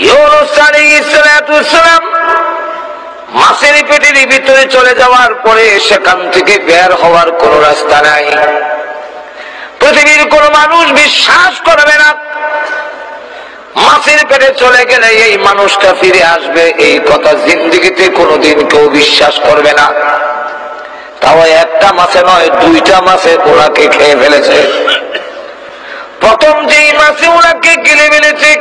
ইউনূস আলাইহিস সালাম মাছের পেটের ভিতরে চলে যাওয়ার পরে সেখান থেকে বের হওয়ার কোন রাস্তা নাই। পৃথিবীর কোন মানুষ বিশ্বাস করবে না মাছের পেটে চলে গেলে এই মানুষটা ফিরে আসবে, এই কথা জিন্দেগিতে কোনোদিন কেউ বিশ্বাস করবে না। তাও একটা মাছে নয়, দুইটা মাছে ওনাকে খেয়ে ফেলেছে। প্রথম যেই মাছে ওনাকে গিলে ফেলেছে,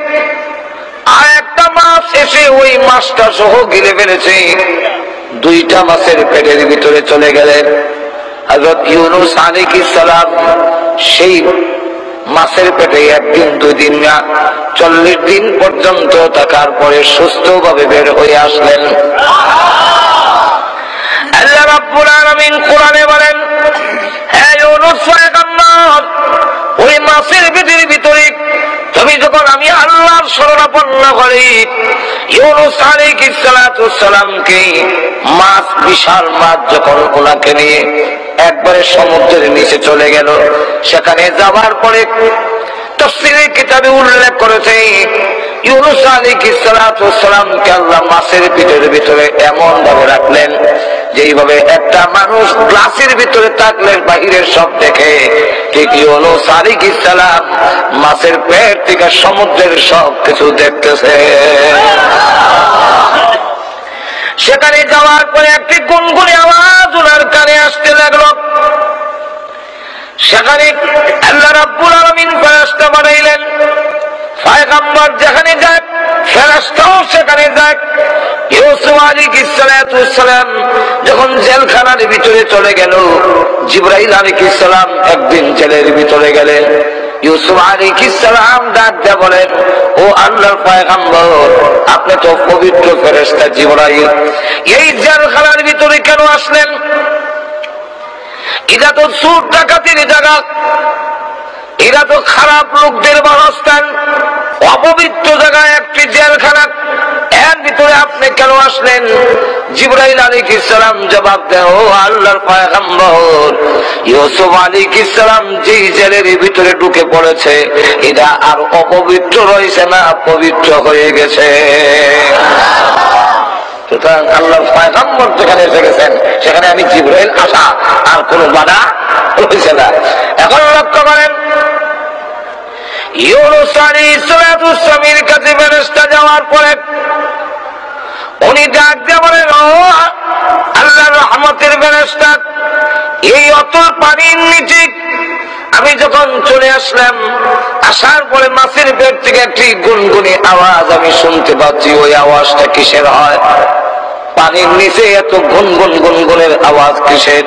আর একটা মাছ এসে ওই মাছটা সহ গিলে ফেলেছে। দুইটা মাছের পেটের ভিতরে চলে গেলেন। হযরত ইউনূস আলাইহিস সালাম সেই মাছের পেটে একদিন, দুই দিন না 40 দিন পর্যন্ত থাকার পরে সুস্থভাবে বের হয়ে আসলেন। আল্লাহ রাব্বুল আলামিন কোরআনে বলেন, হে ইউনূস পয়গম্বর, ওই মাছের পেটের ভিতরে তুমি যখন আমি আল্লাহর শরণাপন্ন করি, ইউনূস আলাইহিস সালামকে মাছ, বিশাল মাছ যখন ওনাকে নিয়ে একবারে সমুদ্রের নিচে চলে গেল, সেখানে যাওয়ার পরে তাফসীরের কিতাবে উল্লেখ করেছে ইউনূস আলাইহিস সালামকে আল্লাহ মাছের পেটের ভিতরে এমন ভাবে রাখলেন যেইভাবে একটা মানুষ গ্লাসের ভিতরে থাকলে বাহিরের সব দেখে, ঠিক ইউনূস আলাইহিস সালাম মাছের পেট থেকে সমুদ্রের সব কিছু দেখতেছে। সেখানে যাওয়ার পরে একটি গুনগুনি আওয়াজ ওনার কানে আসতে লাগলো। সেখানে আল্লাহ রাব্বুল আলামিন ফেরেশতা বানাইলেন, পয়গম্বর যেখানে যায় ফেরেশতাও সেখানে যায়। ইউসুফ আলাইহিস সালাম যখন জেলখানার ভিতরে চলে গেল, জিবরাইল আলাইহিস সালাম একদিন জেলের ভিতরে গেলেন। ইউসুফ আলাইহিস সালাম ডাক দিয়ে বলেন, ও আল্লাহর পয়গম্বর, আপনি তো পবিত্র ফেরেশতা জিবরাইল, এই জেলখানার ভিতরে কেন আসলেন? এটা তো চোর ডাকাতির জায়গা, এরা তো খারাপ লোকদের বাসস্থান, অপবিত্র জায়গায় একটি জেলখানা, এর ভিতরে আপনি কেন আসলেন? জিবরাইল আলাইহিস সালাম জবাব দেন, ও আল্লাহর পয়গম্বর, ইউসুফ আলাইহিস সালাম যে জেলের ভিতরে ঢুকে পড়েছে, এটা আর অপবিত্র রয়েছে না, পবিত্র হয়ে গেছে। সুতরাং আল্লাহর পয়গম্বর যেখানে এসে গেছেন, সেখানে আমি জিবরাইল আসা আর কোনো বাধা হয়েছে না। এখন লক্ষ্য করেন, ইউনূস আলাইহিস সালামের কাছে ফেরেশতা যাওয়ার পরে উনি ডাক দিয়ে বলেন, ও আল্লাহর রহমতের ফেরেশতা, এই অতল পানির নিচে আমি যখন চলে আসলাম, আসার পরে মাছের পেট থেকে একটি গুনগুনি আওয়াজ আমি শুনতে পাচ্ছি। ওই আওয়াজটা কিসের হয়? পানির নিচে এত গুনগুন গুনগুনের আওয়াজ কিসের?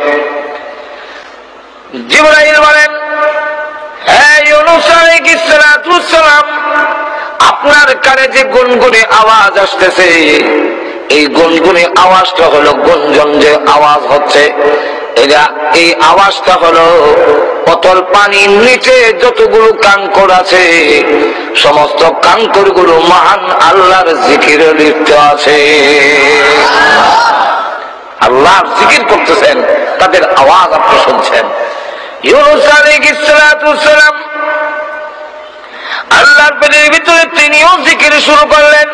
জিবরাইল বলেন, হ্যাঁ ইউনূস আলাইহিস সালাম, আপনার কানে যে গুনগুনি আওয়াজ আসতেছে, এই গুনগুনি আওয়াজটা হলো গুঞ্জন যে আওয়াজ হচ্ছে, এটা এই আওয়াজটা হলো অতল পানির নিচে যতগুলো কাঙ্কর আছে, সমস্ত কাঙ্কর গুলো মহান আল্লাহর জিকিরে লিপ্ত আছে। আল্লাহর জিকির করতেছেন, তাদের আওয়াজ আপনি শুনছেন। ইউনূস আলাইহিস সালাম আল্লাহর পেটের ভিতরে তিনিও জিকির শুরু করলেন,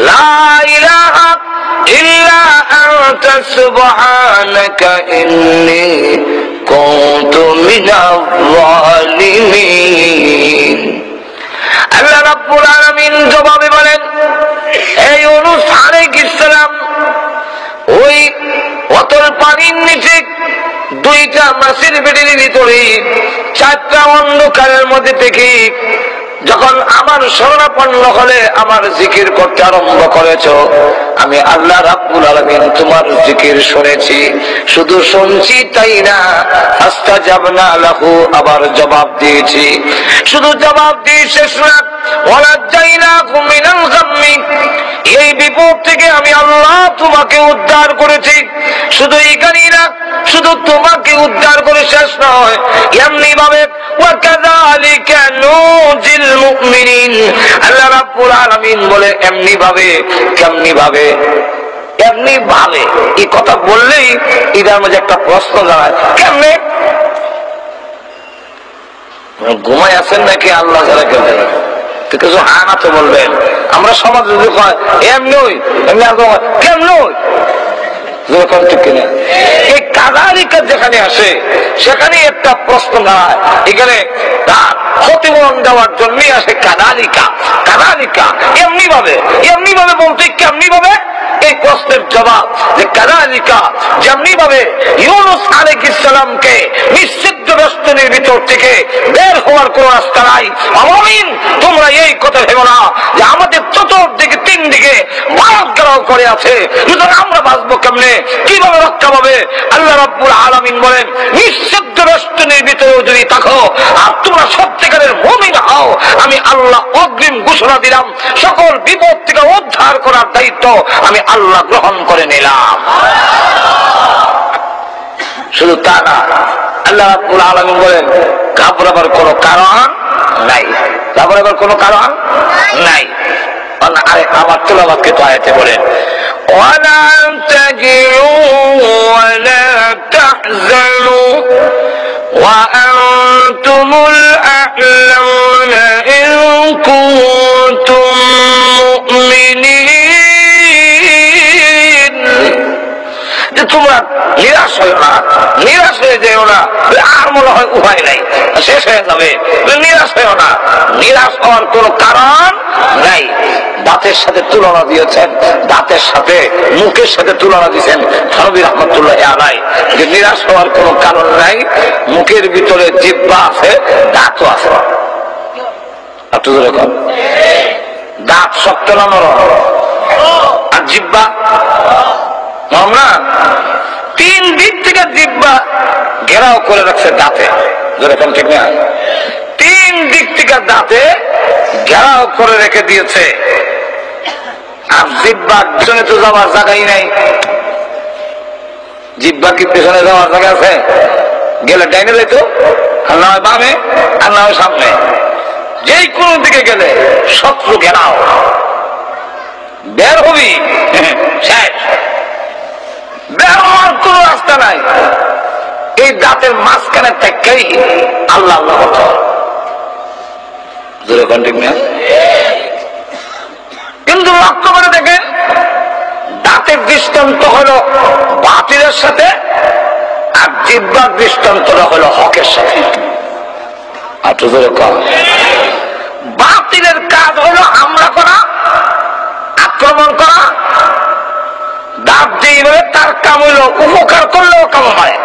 লা ইলাহা ইল্লা আনতা সুবহানাকা ইন্নী কুনতু মিনাজ জালিমিন। আল্লাহ রাব্বুল আলামিন জবাবে বলেন, হে ইউনূস আলাইহিস সালাম, ওই অতল পানির নিচে দুইটা মাছের পেটের ভিতরে চারটা অন্ধকারের মধ্যে থেকে যখন আমার শরণাপন্ন হলে আমার জিকির করতে আরম্ভ করেছো, আমি আল্লাহ রাব্বুল আলামিন তোমার জিকির শুনেছি। শুধু শুনছি তাই না, ফাস্তাজাবনা লাহু, আবার জবাব দিয়েছি। শুধু জবাব দিয়ে শেষ না, ওয়ানাজাইনাকুম মিনাল গাম্মি, এই বিপদ থেকে আমি আল্লাহ তোমাকে উদ্ধার করেছি। শুধু এখানেই না, শুধু তোমাকে উদ্ধার করে শেষ নয়, এমনি ভাবে ওয়াকাযালিকা নুজিল মুমিনিন, আল্লাহ রাব্বুল আলামিন বলে এমনি ভাবে, কেমনি ভাবে? এমনি ভাবে। এই কথা বললেই এটার মধ্যে একটা প্রশ্ন দাঁড়ায়, কেমনে? ঘুমায় আছেন নাকি আল্লাহ ছাড়া কেউ? কিছু হ্যাঁ না তো বলবেন, আমরা সমাজ যদি কয় এমনি এমনি কেমন এই কাদালিকা যেখানে আসে সেখানে একটা প্রশ্ন দাঁড়ায়, এখানে তার ক্ষতিপূরণ দেওয়ার জন্যই আসে কাদালিকা। কাদালিকা এমনি ভাবে বলতে কেমনি ভাবে, এই প্রশ্নের জবাব যে কাদালিকা যেমনি ভাবে ইউনূস আলাইহিস সালামকে নিষিদ্ধ বেষ্টনীর ভিতর থেকে বের হওয়ার কোন রাস্তা নাই। আমিন, তোমরা এই কথা ভেবো না যে আমাদের চতুর্দিকে তিন দিকে ভারত ঘেরাও করে আছে, সুতরাং আমরা বাঁচবো কেমনে, কিভাবে রক্ষা পাবে। আল্লাহ রাব্বুল আলামিন বলেন নিষিদ্ধ বেষ্টনীর ভিতরেও যদি থাকো আর তোমরা সত্যিকারের মুমিন হও, আমি আল্লাহ অগ্রিম ঘোষণা দিলাম সকল বিপদ থেকে উদ্ধার করার দায়িত্ব আমি আল্লাহ গ্রহণ করে নিলাম। শুধু তা না, আল্লাহ রাব্বুল আলামিন বলেন ঘাবড়াবার কোনো কারণ নাই, ঘাবড়াবার কোনো কারণ নাই। আরে আবার তেলাওয়াতকে তো আয়াতে বলেন ওয়ালা তাজিরু ওয়ালা তাহজানু ওয়া আনতুমুল আ'লাউনা ইন কুনতুম মুমিনিন। যে তোমরা নিরাশ হয়ে না, নিরাশ হয়ে যেও না, আর মনে হয় উপায় নাই, শেষ হয়ে যাবে, নিরাশ হয়েও না, নিরাশ হওয়ার কোনো কারণ নাই। দাঁতের সাথে তুলনা দিয়েছেন, দাঁতের সাথে মুখের সাথে তুলনা দিয়েছেন নবী রাহমাতুল্লাহি আলাইহি, যে নিরাশ হওয়ার কোনো কারণ নাই। মুখের ভিতরে জিহ্বা আছে, দাঁতও আছে। একটু জোরে কর, দাঁত শক্ত না নরম, আর জিহ্বা নরম না। তিন দিক থেকে জিহ্বা ঘেরাও করে রাখছে দাঁতে, যেরকম ঠিক না, তিন দিক থেকে দাঁতে ঘেরাও করে রেখে দিয়েছে। আর জিহ্বা পিছনে তো যাওয়ার জায়গাই নাই। জিহ্বা কি পেছনে যাওয়ার জায়গা আছে? গেলে ডাইনে যেত, আর না হয় বামে, আর না হয় সামনে, যেই কোন দিকে গেলে শত্রু ঘেরাও, বের হবি শেষ, বের হওয়ার কোন রাস্তা নাই। এই দাঁতের মাঝখানে থেকেই আল্লাহ আল্লাহ কথা, ঠিক না? কিন্তু লক্ষ্য করে দেখেন দাঁতের দৃষ্টান্ত হলো বাতিলের সাথে, আর জিহ্বার দৃষ্টান্তটা হলো হকের সাথে। বাতিলের কাজ হলো হামলা করা, আক্রমণ করা। দাঁত যেইভাবে তার কাম হইল উপকার করলেও কাম হয়।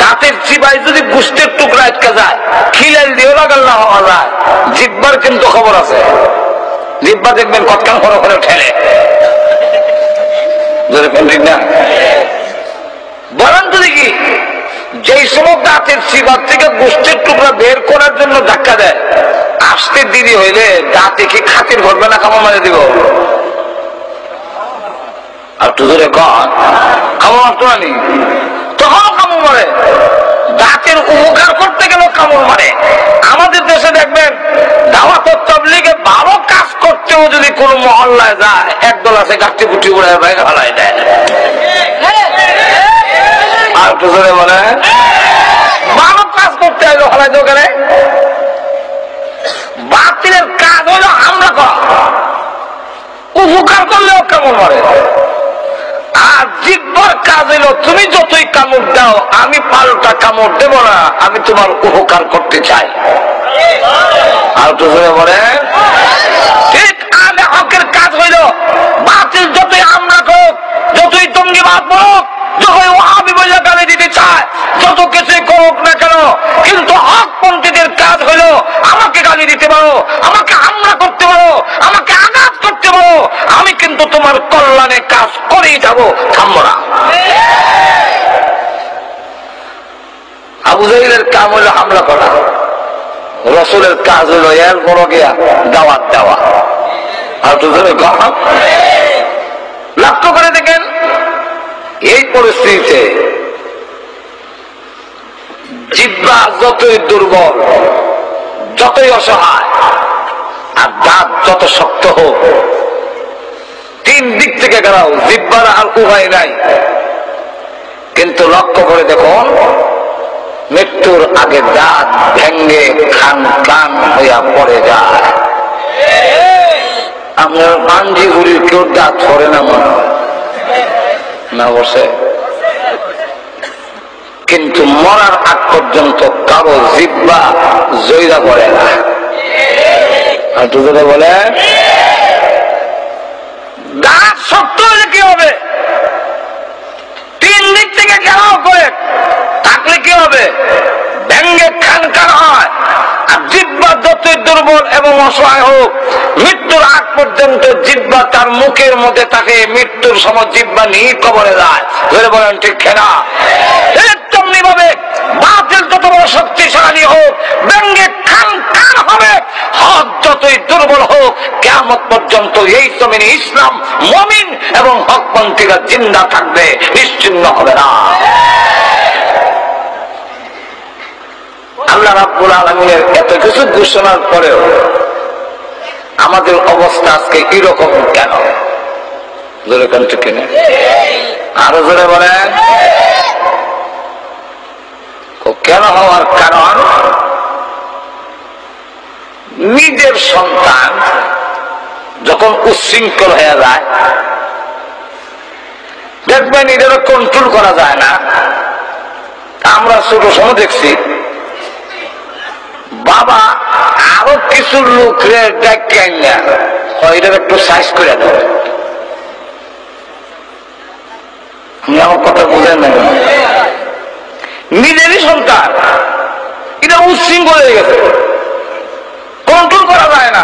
দাঁতের চিবাই যদি গোষ্ঠের টুকরা আটকে যায়, খিলাইল দিয়েও লাগাল না হওয়া যায়। জিহ্বার কিন্তু খবর আছে, জিহ্বা দেখবেন কতক্ষণ করে করে ঠেলে, ঠিক না? বলেন তো দেখি, যেই সময় দাঁতের চিবার থেকে গোষ্ঠের টুকরা বের করার জন্য ধাক্কা দেয়, আসতে দেরি হইলে দাঁতে কি খাতির ঘটবে না, কামড় মারে দিব? আর তো ধরে কামড় মারতো না নি, তখনও কামড় মারে। দাঁতের উপকার করতে গেলেও কামড় মারে। আমাদের দেশে দেখবেন দাওয়াত তাবলীগে ভালো কাজ করতেও যদি কোন মহল্লায় যায়, একদল আছে গাছটি গুটি উড়ে বাইরে হালাই দেয়। আর তো ধরে বলে ভালো কাজ করতে হলো হালাই দোকানে। বাতিলের কাজ হলো হামলা করা, উপকার করলেও কামড় মারে। আর জিহ্বার কাজ হলো তুমি যতই কামড় দাও, আমি পাল্টা কামড় দেব না, আমি তোমার উপকার করতে চাই। আর তো বলে ঠিক আলে হকের কাজ হইল বাতিল যতই হামলা করুক, যতই জঙ্গিবাদ বলুক, যতই ওয়াহাবি বলে গালি দিতে চায়, যত কিছুই করুক না কেন, কিন্তু হকপন্থীদের কাজ হইল আমাকে গালি দিতে পারো, আমাকে হামলা করতে পারো, আমাকে আঘাত করতে পারো, আমি কিন্তু তোমার কল্যাণে কাজ করেই যাবো, থামবো না। আবু জাহিলের কাম হলো হামলা করা, রসুলের কাজ হলো এর বড় গিয়া দাওয়াত দেওয়া। আর তো লক্ষ্য করে দেখেন এই পরিস্থিতিতে জিহ্বা যতই দুর্বল, যতই অসহায়, আর দাঁত যত শক্ত হোক, তিন দিক থেকে গেলাও জিহ্বার আর উপায় নাই। কিন্তু লক্ষ্য করে দেখুন মৃত্যুর আগে দাঁত ভেঙ্গে খান খান হইয়া পড়ে যায়। আপনার পাঞ্জি গুলির কেউ দাঁত পড়ে না মনে হয় না, বসে। কিন্তু মরার আগ পর্যন্ত কারো জিহ্বা জয়রা পড়ে না। আর দুজনে বলে দাঁত শক্ত হলে কি হবে? 3 দিক থেকে ঘেরাও করে থাকলে কি হবে? ব্যঙ্গে খানকার হয়। আর জিহ্বা যতই দুর্বল এবং অসহায় হোক, মৃত্যুর আগ পর্যন্ত জিহ্বা তার মুখের মধ্যে থাকে, মৃত্যুর সময় জিহ্বা নিয়ে কবরে যায়। ধরে বলেন ঠিক খেলা। তেমনি ভাবে বাতিল যত বড় শক্তিশালী হোক, ব্যঙ্গে খানকার হবে। হক যতই দুর্বল হোক, কিয়ামত পর্যন্ত এই জমিনে ইসলাম, মুমিন এবং হকপন্থীরা জিন্দা থাকবে, নিশ্চিন্ন হবে না। আল্লাহ রাব্বুল আলামিনের এত কিছু ঘোষণার পরেও আমাদের অবস্থা আজকে এরকম কেন? জোরে কণ্ঠে কিনে আরো জোরে বলেন। কেন হওয়ার কারণ, নিজের সন্তান যখন উচ্ছৃঙ্খল হয়ে যায়, দেখবেন এদের কন্ট্রোল করা যায় না। আমরা ছোট সময় দেখছি বাবা আরো কিছু লোকরে ডাকিয়ে আইনা এটার একটু সাইজ করে দেবে। আমার কথা বুঝেন না? নিজেরই সন্তান, এটা উচ্ছৃঙ্খল হয়ে গেছে, কন্ট্রোল করা যায় না।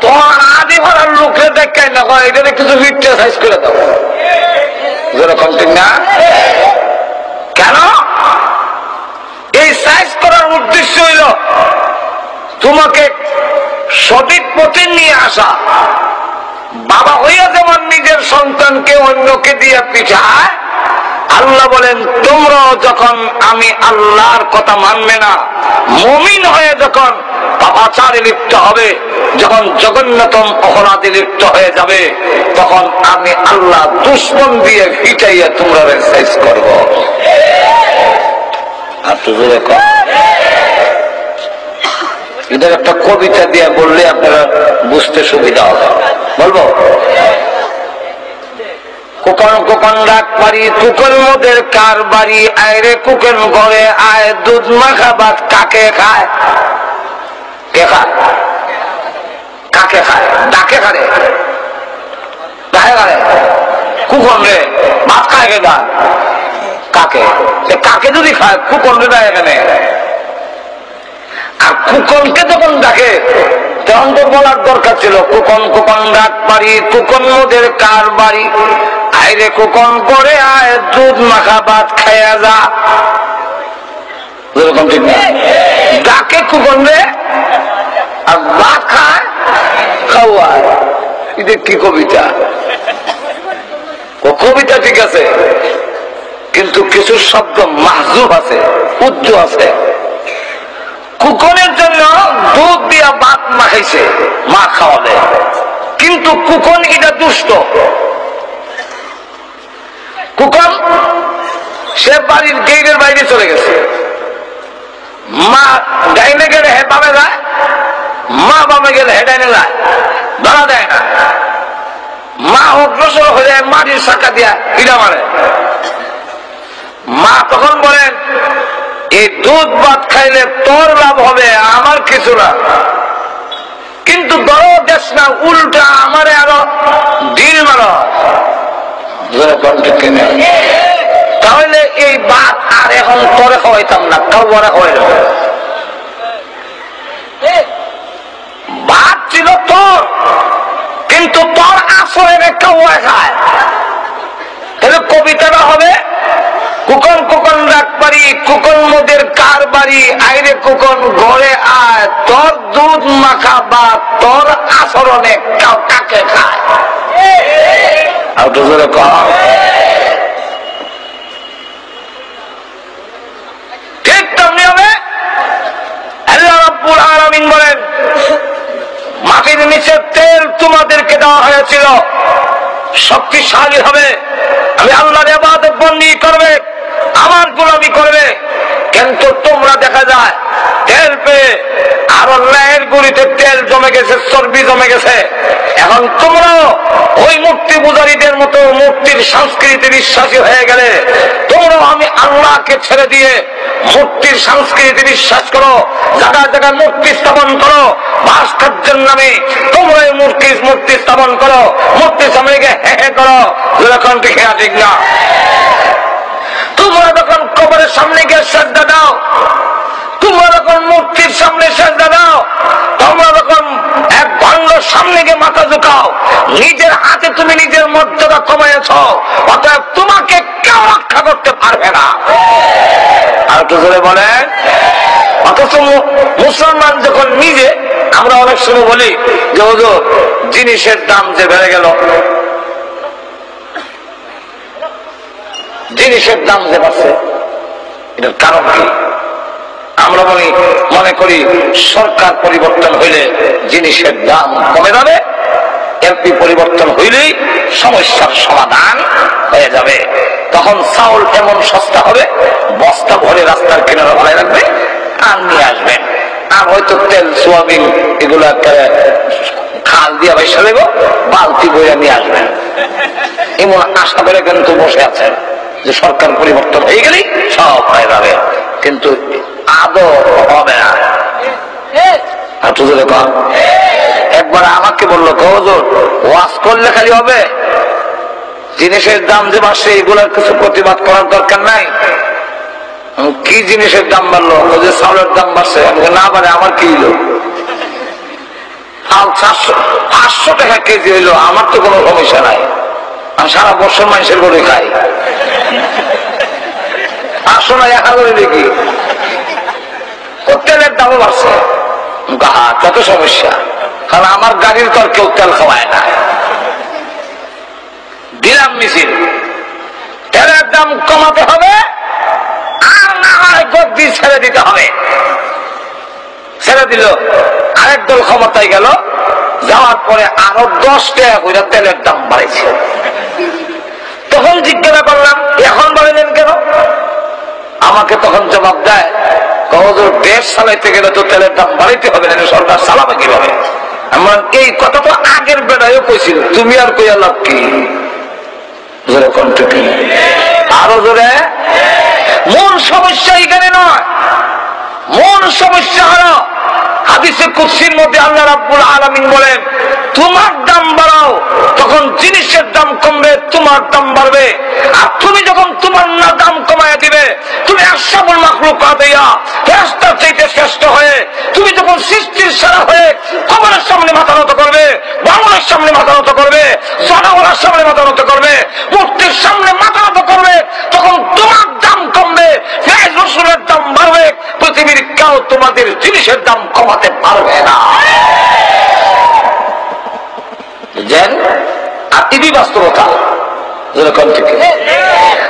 তোমার আদি ভাড়ার লোকরে ডাকিয়ে আইনা এটার কিছু ভিড়টা সাইজ করে দাও। যেরকম ঠিক না? কেন? এই সাইজ করার উদ্দেশ্য হইল তোমাকে সঠিক পথে নিয়ে আসা। বাবা হইয়া যেমন নিজের সন্তানকে অন্যকে দিয়ে পিছায়, আল্লাহ বলেন তোমরা যখন আমি আল্লাহর কথা মানবে না, মুমিন হয়ে যখন পাপাচারে লিপ্ত হবে, যখন জঘন্যতম অপরাধে লিপ্ত হয়ে যাবে, তখন আমি আল্লাহ দুশ্মন দিয়ে পিটাইয়া তোমরা সাইজ করব। এদের একটা কবিতা দিয়ে বললে আপনারা বুঝতে সুবিধা হবে। বলবো? কুকন কুকন ডাক পারি, কুকন মোদের কার বাড়ি, আয় রে কুকন ঘরে আয়, দুধ মাখা ভাত কাকে খায়? কে খায়? কাকে খায়? ডাকে খারে, ডাকে খারে। কুকন রে ভাত খায় কে খায়? কাকে? কাকে যদি খায় কুকন রে দেয় এখানে। আর কুকনকে যখন ডাকে তখন তো বলার দরকার ছিল কুকন কুকন ডাক পারি, কুকন মোদের কার বাড়ি, আইরে কুকন করে আয়, দুধ মাখা ভাত খাইয়া যা। যেরকম ঠিক না? ডাকে কুকন রে আর ভাত খায় খাওয়ায়। এটা কি কবিতা? কবিতা ঠিক আছে, কিন্তু কিছু শব্দ মাহজুব আছে, উজ্জ আছে। কুকনের জন্য দুধ দিয়া ভাত মাখাইছে, মা খাওয়ালে, কিন্তু কুকন এটা দুষ্ট। কুকন সে বাড়ির গেটের বাইরে চলে গেছে, মা ডাইনে গেলে হে বামে যায়, মা বামে গেলে হে ডাইনে যায়, ধরা দেয় না। মা অগ্রসর হয়ে মাটির চাকা দিয়া ইটা মারে। মা তখন বলেন এই দুধ ভাত খাইলে তোর লাভ হবে, আমার কিছু না, কিন্তু ধরো দেশ না, উল্টা আমারে আরো ঢিল মারো। তাহলে এই ভাত আর এখন তোরে খাওয়াইতাম না, কাউরে খাওয়াই। ভাত ছিল তোর, কিন্তু তোর আসরে কাউয়া খায়। তাহলে কবিতাটা হবে কুকন কুকন ডাক পারি, কুকন মোদের কার বাড়ি, আইরে কুকন ঘরে আয়, তোর দুধ মাখা বা তোর আচরণে কাকে খায়? ঠিক তেমনি হবে। আল্লাহ রাব্বুল আলামিন বলেন মাটির নিচে তেল তোমাদেরকে দেওয়া হয়েছিল, শক্তিশালী হবে, আমি আল্লাহর ইবাদত বন্দেগী করবে, আমার গোলামি করবে। কিন্তু তোমরা দেখা যায় তেল পেয়ে আরো ন্যায়ের গুড়িতে তেল জমে গেছে, চর্বি জমে গেছে, এখন এখন তোমরা ওই মূর্তি পূজারীদের মতো মূর্তির সংস্কৃতি বিশ্বাসী হয়ে গেলে তোমরাও আমি আল্লাহকে ছেড়ে দিয়ে মূর্তির সংস্কৃতি বিশ্বাস করো, জায়গায় জায়গায় মূর্তি স্থাপন করো, ভাস্কর্যের নামে তোমরা মূর্তি স্থাপন করো, মূর্তির সামনে গিয়ে হে করো, যখন ঠিক না। তোমরা যখন কবরের সামনে গিয়ে শ্রদ্ধা দাও, তোমরা যখন মূর্তির সামনে শ্রদ্ধা দাও, তোমরা যখন এক ভান্ডর সামনে গিয়ে মাথা ঝুঁকাও, নিজের হাতে তুমি নিজের মর্যাদা কমাইছ, অতএব তোমাকে কেউ রক্ষা করতে পারবে না। আর একটু জোরে বলেন। অথচ মুসলমান যখন নিজে, আমরা অনেক সময় বলি যে হুজুর জিনিসের দাম যে বেড়ে গেল, জিনিসের দাম যে বাড়ছে, এটার কারণ কি? আমরা মনে করি সরকার পরিবর্তন হইলে জিনিসের দাম কমে যাবে, এমপি পরিবর্তন হইলেই সমস্যার সমাধান হয়ে যাবে। তখন চাউল এমন সস্তা হবে, বস্তা ভরে রাস্তার কিনারে ভালো রাখবে আর নিয়ে আসবেন। আর হয়তো তেল সোয়াবিন এগুলো একটা খাল দিয়ে বসে দেব, বালতি বইয়া নিয়ে আসবেন। এমন আশা করে কিন্তু বসে আছেন যে সরকার পরিবর্তন হয়ে গেলেই সব হয়ে যাবে, কিন্তু আদৌ হবে না। একবার আমাকে বললো হুজুর ওয়াজ করলে খালি হবে, জিনিসের দাম যে বাড়ছে এগুলোর কিছু প্রতিবাদ করার দরকার নাই। কি জিনিসের দাম বাড়লো? যে চাউলের দাম বাড়ছে। না বাড়ে আমার কি হইলো? 500 টাকা কেজি হইলো, আমার তো কোনো সমস্যা নাই, আমি সারা বছর মানুষের করে খাই। 500 না 1000 দেখি, তেলের দামও বাড়ছে, কত সমস্যা। কারণ আমার গাড়ির তো আর কেউ তেল খাওয়ায় না। দিলাম মিছিল, তেলের দাম কমাতে হবে, আর না হয় গদ্দি ছেড়ে দিতে হবে। ছেড়ে দিল, আরেক দল ক্ষমতায় গেল, যাওয়ার পরে আরো 10 টাকা করে তেলের দাম বাড়াইছে। তখন জিজ্ঞাসা করলাম এখন বাড়ালেন কেন? আমাকে তখন জবাব দেয় দেশ চালাইতে গেলে তো তেলের দাম বাড়াইতে হবে না, সরকার চালাবে কিভাবে? আমার এই কথা তো আগের বেলায়ও কইছিল, তুমি আর কইয়া লাভ কি? আরো জোরে। মূল সমস্যা এখানে নয়, মূল সমস্যা হলো হাদিসে কুদসির মধ্যে আল্লাহ রাব্বুল আলামিন বলেন তোমার দাম বাড়াও, তখন জিনিসের দাম কমবে, তোমার দাম বাড়বে। আর তুমি যখন তোমার না দাম কমায় দিবে, তুমি আশরাফুল মাখলুকাত হইয়া ফেরেশতার চাইতে শ্রেষ্ঠ হয়ে, তুমি যখন সৃষ্টির সেরা হয়ে কবরের সামনে মাথা নত করবে, বাংলার সামনে মাথা নত করবে, জনগণের সামনে মাথা নত করবে, মূর্তির সামনে মাথা নত করবে, তখন তোমার দাম কমবে, ফেরেশতার রাসূলের দাম বাড়বে। পৃথিবীর কেউ তোমাদের জিনিসের দাম কমাতে পারবে না। আর এটি বাস্তবতা।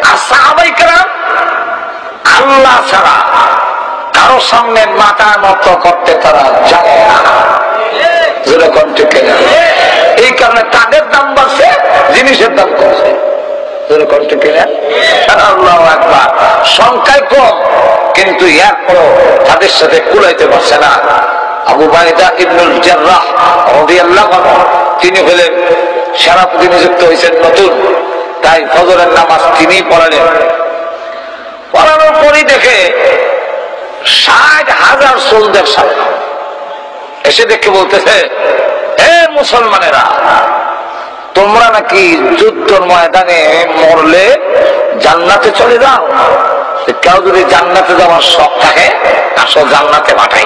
আর সাহাবায়ে কেরাম আল্লাহ ছাড়া কারো সামনে মাথা নত করতে তারা জানে না। যেরকম ঠিক না, এই কারণে তাদের দাম বাড়ছে, জিনিসের দাম কমছে। যেরকম ঠিক না, আল্লাহু আকবার। সংখ্যায় কম, কিন্তু এরপরও তাদের সাথে কুলাইতে পারছে না। আবু বাইদা ইবনুল জাররাহ রাদিয়াল্লাহু আনহু তিনি হলেন সেনাপতি নিযুক্ত হয়েছেন নতুন, তাই ফজরের নামাজ তিনি পড়ালেন। পড়ানোর পরই দেখে 60,000 সোলজার সামনে এসে দেখে বলতেছে, হে মুসলমানেরা, তোমরা নাকি যুদ্ধের ময়দানে মরলে জান্নাতে চলে যাও। কেউ যদি জান্নাতে যাওয়ার শখ থাকে, আসো জান্নাতে পাঠাই।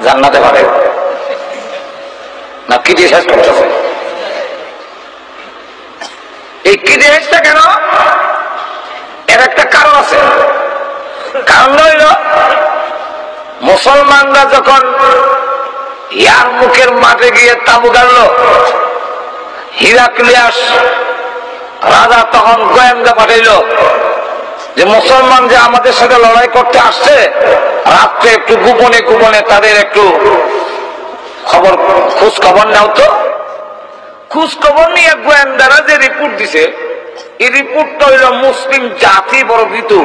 জান্নাতে পাঠাই না কি দিয়ে শেষ করতেছে? এই কি জিনিসটা কেন? এর একটা কারণ আছে। কারণ হইল মুসলমানরা যখন ইয়ারমুকের মাঠে গিয়ে তাবু গাড়ল, হিরাক্লিয়াস রাজা তখন গোয়েন্দা পাঠাইল যে মুসলমান যে আমাদের সাথে লড়াই করতে আসছে, রাত্রে একটু গোপনে গোপনে তাদের একটু খোঁজ খবর নাও তো। খোঁজ খবর নিয়ে গোয়েন্দারা যে রিপোর্ট দিছে, এই রিপোর্টটা হইল মুসলিম জাতি বড় ভীতু,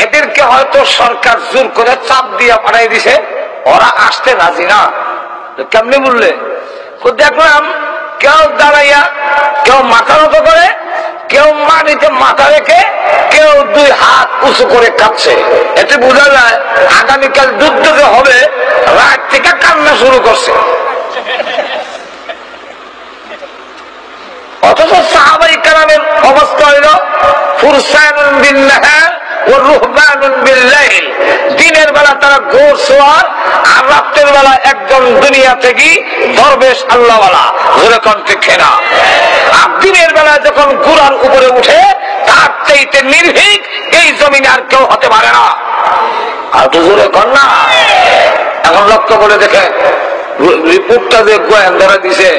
এদেরকে হয়তো সরকার জোর করে চাপ দিয়ে পাঠাই দিছে, ওরা আসতে রাজি না। কেমনি বললে? দেখলাম কেউ দাঁড়াইয়া, কেউ মাথা নত করে, কেউ মাটিতে মাথা রেখে, কেউ দুই হাত উঁচু করে কাঁদছে। এতে বোঝা যায় আগামীকাল যুদ্ধ যে হবে, রাত থেকে কান্না শুরু করছে। অথচ সাহাবায়ে কেরামের অবস্থা হইল ফুরসানুন বিন নাহার ওয়া রুহবানুন বিল লাইল। দিনের বেলা তারা ঘোড়সওয়ার, আর রাতের বেলা একজন দুনিয়া থেকে দরবেশ আল্লাহওয়ালা। জোরে কণ্ঠে খেনা। আর দিনের বেলা যখন ঘোড়ার উপরে উঠে, তার চাইতে নির্ভীক এই জমিনে আর কেউ হতে পারে না। আর তো জোরে কর না। এখন লক্ষ্য করে দেখে রিপোর্টটা যে গোয়েন্দারা দিছে,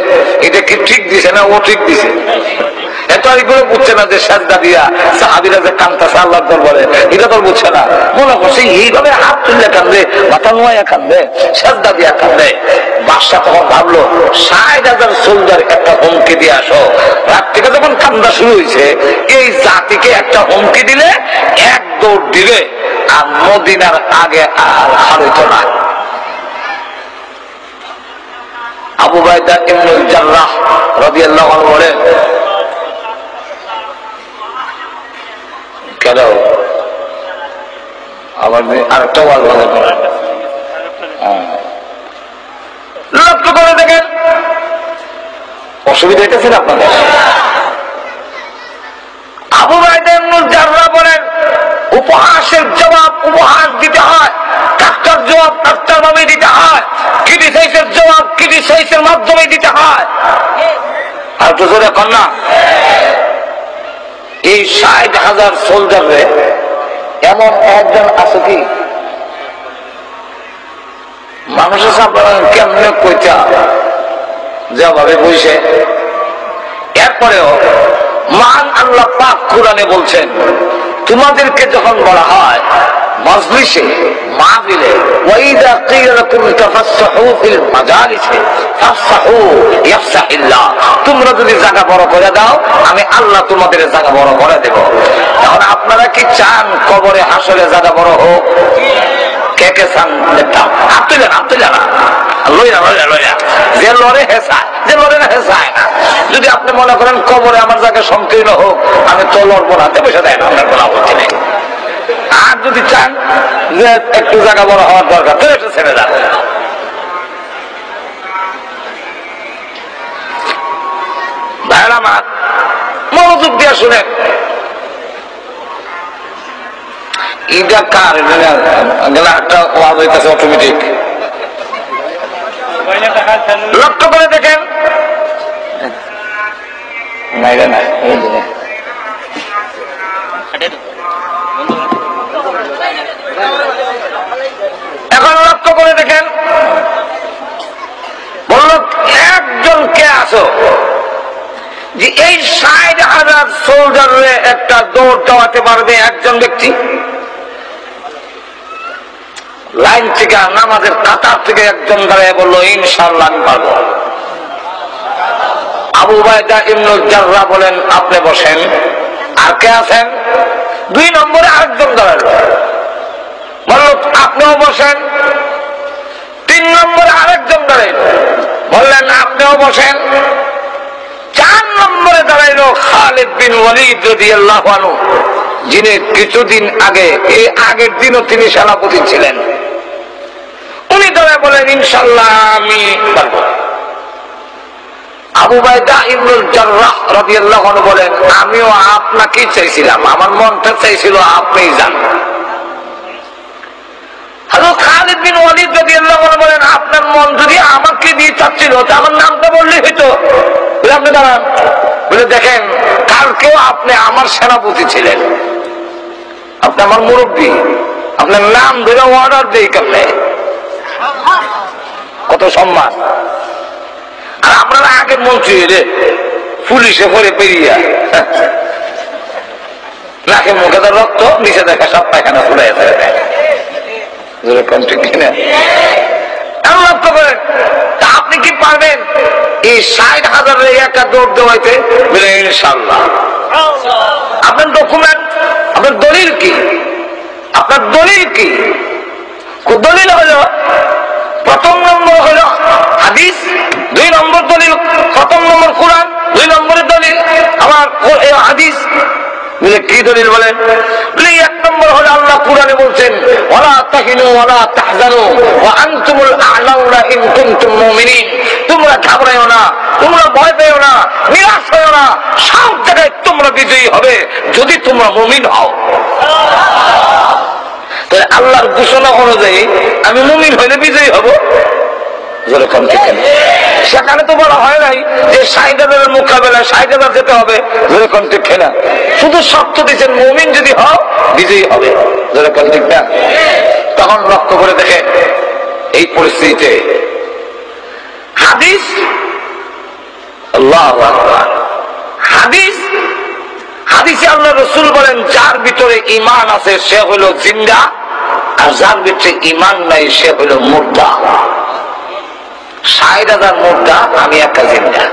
এটা কি ঠিক দিছে না ও ঠিক দিছে? এত এগুলো বুঝছে না যে সাজদা দিয়া সাহাবীরা যে কান্তাছে আল্লাহর দরবারে, এটা তো বুঝছে না। মনে করছে এইভাবে হাত তুললে কান্দে, মাথা নোয়া কান্দে, সাজদা দিয়া কান্দে। বাদশা তখন ভাবলো ৬০,০০০ সোলজার একটা হুমকি দিয়ে আসো। রাত থেকে যখন কান্দা শুরু হয়েছে, এই জাতিকে একটা হুমকি দিলে এক দৌড় দিবে, আর মদিনার আগে আর হারিত না। আবু উবাইদা ইবনুল জাররাহ রাদিয়াল্লাহু আনহু বলেন, কেন আবার আরেকটা ওয়াজ বাজে করে লক্ষ্য করে দেখেন, অসুবিধা হইতেছে না আপনাদের? আবু উবাইদা ইবনুল জাররাহ বলেন, উপহাসের জবাব উপহাস দিতে হয়, ডাক্তার জবাব ডাক্তার ভাবে দিতে হয়, ক্রিটিসাইজের জবাব ক্রিটিসাইজের মাধ্যমে দিতে হয়। আর তো জোরে কর না। এই ৬০,০০০ সোলজারে এমন একজন আছে কি মানুষের সামনে কেমনে কইতা যেভাবে বইছে। এরপরেও মহান আল্লাহ পাক কোরআনে বলছেন, তোমাদেরকে যখন বলা হয় মজলিসে মাহফিলে, ওয়াইদা কিলা লাকুম তাফাসসাহু ফিল মাজালিসি ফাফসাহু ইয়াফসাহিল্লাহ, তোমরা যদি জায়গা বড় করে দাও, আমি আল্লাহ তোমাদের জায়গা বড় করে দেব। এখন আপনারা কি চান কবরে হাসরে জায়গা বড় হোক? কে কে চান? দেখতাম হাত তুলে না, তুলে না, লইয়া লইয়া লইয়া, যে লড়ে হেসায়, যে লড়ে না হেসায় না। যদি আপনি মনে করেন কবরে আমার জায়গা সংকীর্ণ হোক, আমি তো লড়বো না, বসে দেয় না, আপনার কোনো আপত্তি নেই। আর যদি চান যে একটু জায়গা বড় হওয়ার দরকার, তো এটা ছেড়ে যান। ভাইরা আমার, মনোযোগ দিয়ে শুনেন। এটা কার? একটা ওয়াজ হইতেছে অটোমেটিক। লক্ষ্য করে দেখেন, এখন লক্ষ্য করে দেখেন, বলল একজন কে আছো যে এই ৬০,০০০ সোলজারে একটা দৌড় দেওয়াতে পারবে? একজন ব্যক্তি লাইন থেকে, নামাজের কাতার থেকে একজন দাঁড়িয়ে বললো, ইনশাআল্লাহ আমি পারবো। আবু উবাইদা ইবনুল জাররাহ বলেন, আপনি বসেন। আর কে আছেন? ২ নম্বরে আরেকজন দাঁড়ালো, বলল আপনিও বসেন। ৩ নম্বরে আরেকজন দাঁড়াইল, বললেন আপনিও বসেন। ৪ নম্বরে দাঁড়াইল খালিদ বিন ওয়ালিদ রাদিয়াল্লাহু আনহু, যিনি কিছুদিন আগে, এই আগের দিনও তিনি সেনাপতি ছিলেন। উনি দাঁড়ায় বলেন, ইনশাআল্লাহ আমি পারবো। আবু উবাইদা ইবনুল জাররাহ রাদিয়াল্লাহু আনহু বলেন, আমিও আপনাকেই চাইছিলাম, আমার মনটা চাইছিল আপনিই যান। হযরত খালিদ বিন ওয়ালিদ রাদিয়াল্লাহু আনহু বলেন, আপনার মন যদি আমাকে দিয়ে চাচ্ছিল, তো আমার নামটা বললেই হইতো। বলে আপনি দাঁড়ান। বলে দেখেন, কালকেও আপনি আমার সেনাপতি ছিলেন, আপনি আমার মুরব্বী, আপনার নাম ধরে অর্ডার দেই কেমনে? কত সম্মান। আর আপনারা আগে মন্ত্রী রে, পুলিশে পরে পেরিয়া, নাকে মুখে তো রক্ত, নিচে দেখা সব পায়খানা ফুলাই থাকে। লক্ষ্য করেন, আপনি কি পারবেন এই ৬০,০০০ একটা দৌড় দেওয়াইতে? বলে ইনশাআল্লাহ। আপনার ডকুমেন্ট, আপনার দলিল কি? আপনার দলিল কি? দলিল হলো, প্রথম নম্বর হলো হাদিস, ২ নম্বর দলিল, প্রথম নম্বর দলিল বলেন? এক নম্বর হলো আল্লাহ কুরআনে বলছেন ওয়ালা তাহিনু ওয়ালা তাহজানু ওয়া আনতুমুল আ'লাউনা ইন কুনতুম মুমিনিন। তোমরা ঘাবড়ায়ো না, তোমরা ভয় পেও না, নিরাশ হয়ো না, সব জায়গায় তোমরা বিজয়ী হবে যদি তোমরা মুমিন হও। তাহলে আল্লাহর ঘোষণা অনুযায়ী আমি মুমিন হইলে বিজয়ী হব। সেখানে তো বলা হয় নাই যে ৬০,০০০ মোকাবেলায় ৬০,০০০ যেতে হবে, যেরকম ঠিক না, শুধু শর্ত দিচ্ছেন মুমিন যদি হও বিজয়ী হবে, যেরকম ঠিক না। তখন লক্ষ্য করে দেখেন এই পরিস্থিতিতে হাদিস, আল্লাহু আকবার, হাদিসে আল্লাহ রাসূল বলেন যার ভিতরে ঈমান আছে সে হলো জিন্দা, আর যার ভিতরে ঈমান নাই সে হলো মুর্দা। ৬০,০০০ মুর্দা, আমি একটা জিন্দা।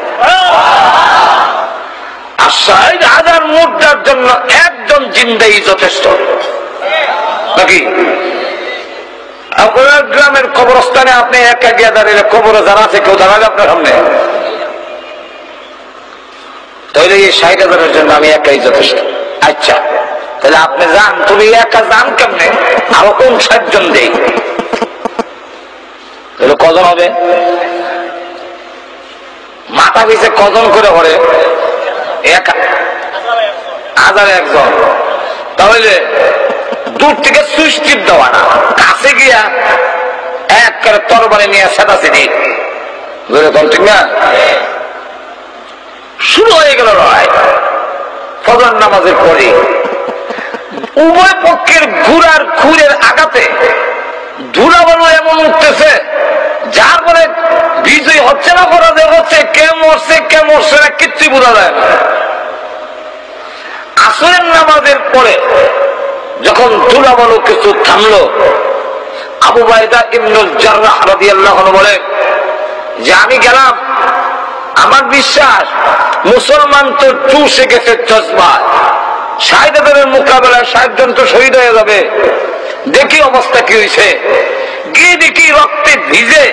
আর ৬০,০০০ মুর্দার জন্য একজন জিন্দাই যথেষ্ট নাকি? আপনার গ্রামের কবরস্থানে আপনি একা গিয়ে দাঁড়িয়ে কবরে যারা আছে কেউ দাঁড়াবে আপনার সামনে? তাহলে এই ৬০,০০০-এর জন্য আমি একাই যথেষ্ট। আচ্ছা, তাহলে আপনি যান, তুমি একা যান কেমনে? আরো কোন ৬০ জন দেই, তাহলে কজন হবে? মাথা পিছে কজন করে পড়ে? ১,০০০ জন। তাহলে দূর থেকে সুইচ টিপ দেওয়া না, কাছে গিয়া এক করে তরবারি নিয়ে সেটাছিনি, ঠিক না? শুরু হয়ে গেল লড়াই। ফজর নামাজের পরে উভয় পক্ষের ঘোড়ার খুরের আঘাতে ধুলাবালু এমন উঠতেছে যার পরে বিজয় হচ্ছে না, পরাজয় হচ্ছে, কে মরছে না কিচ্ছু বোঝা যায় না। আসরের নামাজের পরে যখন ধুলাবালু কিছু থামলো, আবু বাইদা ইবনুল জাররাহ রাদিয়াল্লাহু আনহু বলেন যে আমি গেলাম, আমার বিশ্বাস মুসলমান তো চুষে গেছে জজবায়, ৬০,০০০-এর মোকাবেলায় ৬০ জন তো শহীদ হয়ে যাবে। দেখি অবস্থা কি হয়েছে, গিয়ে দেখি রক্তে ভিজে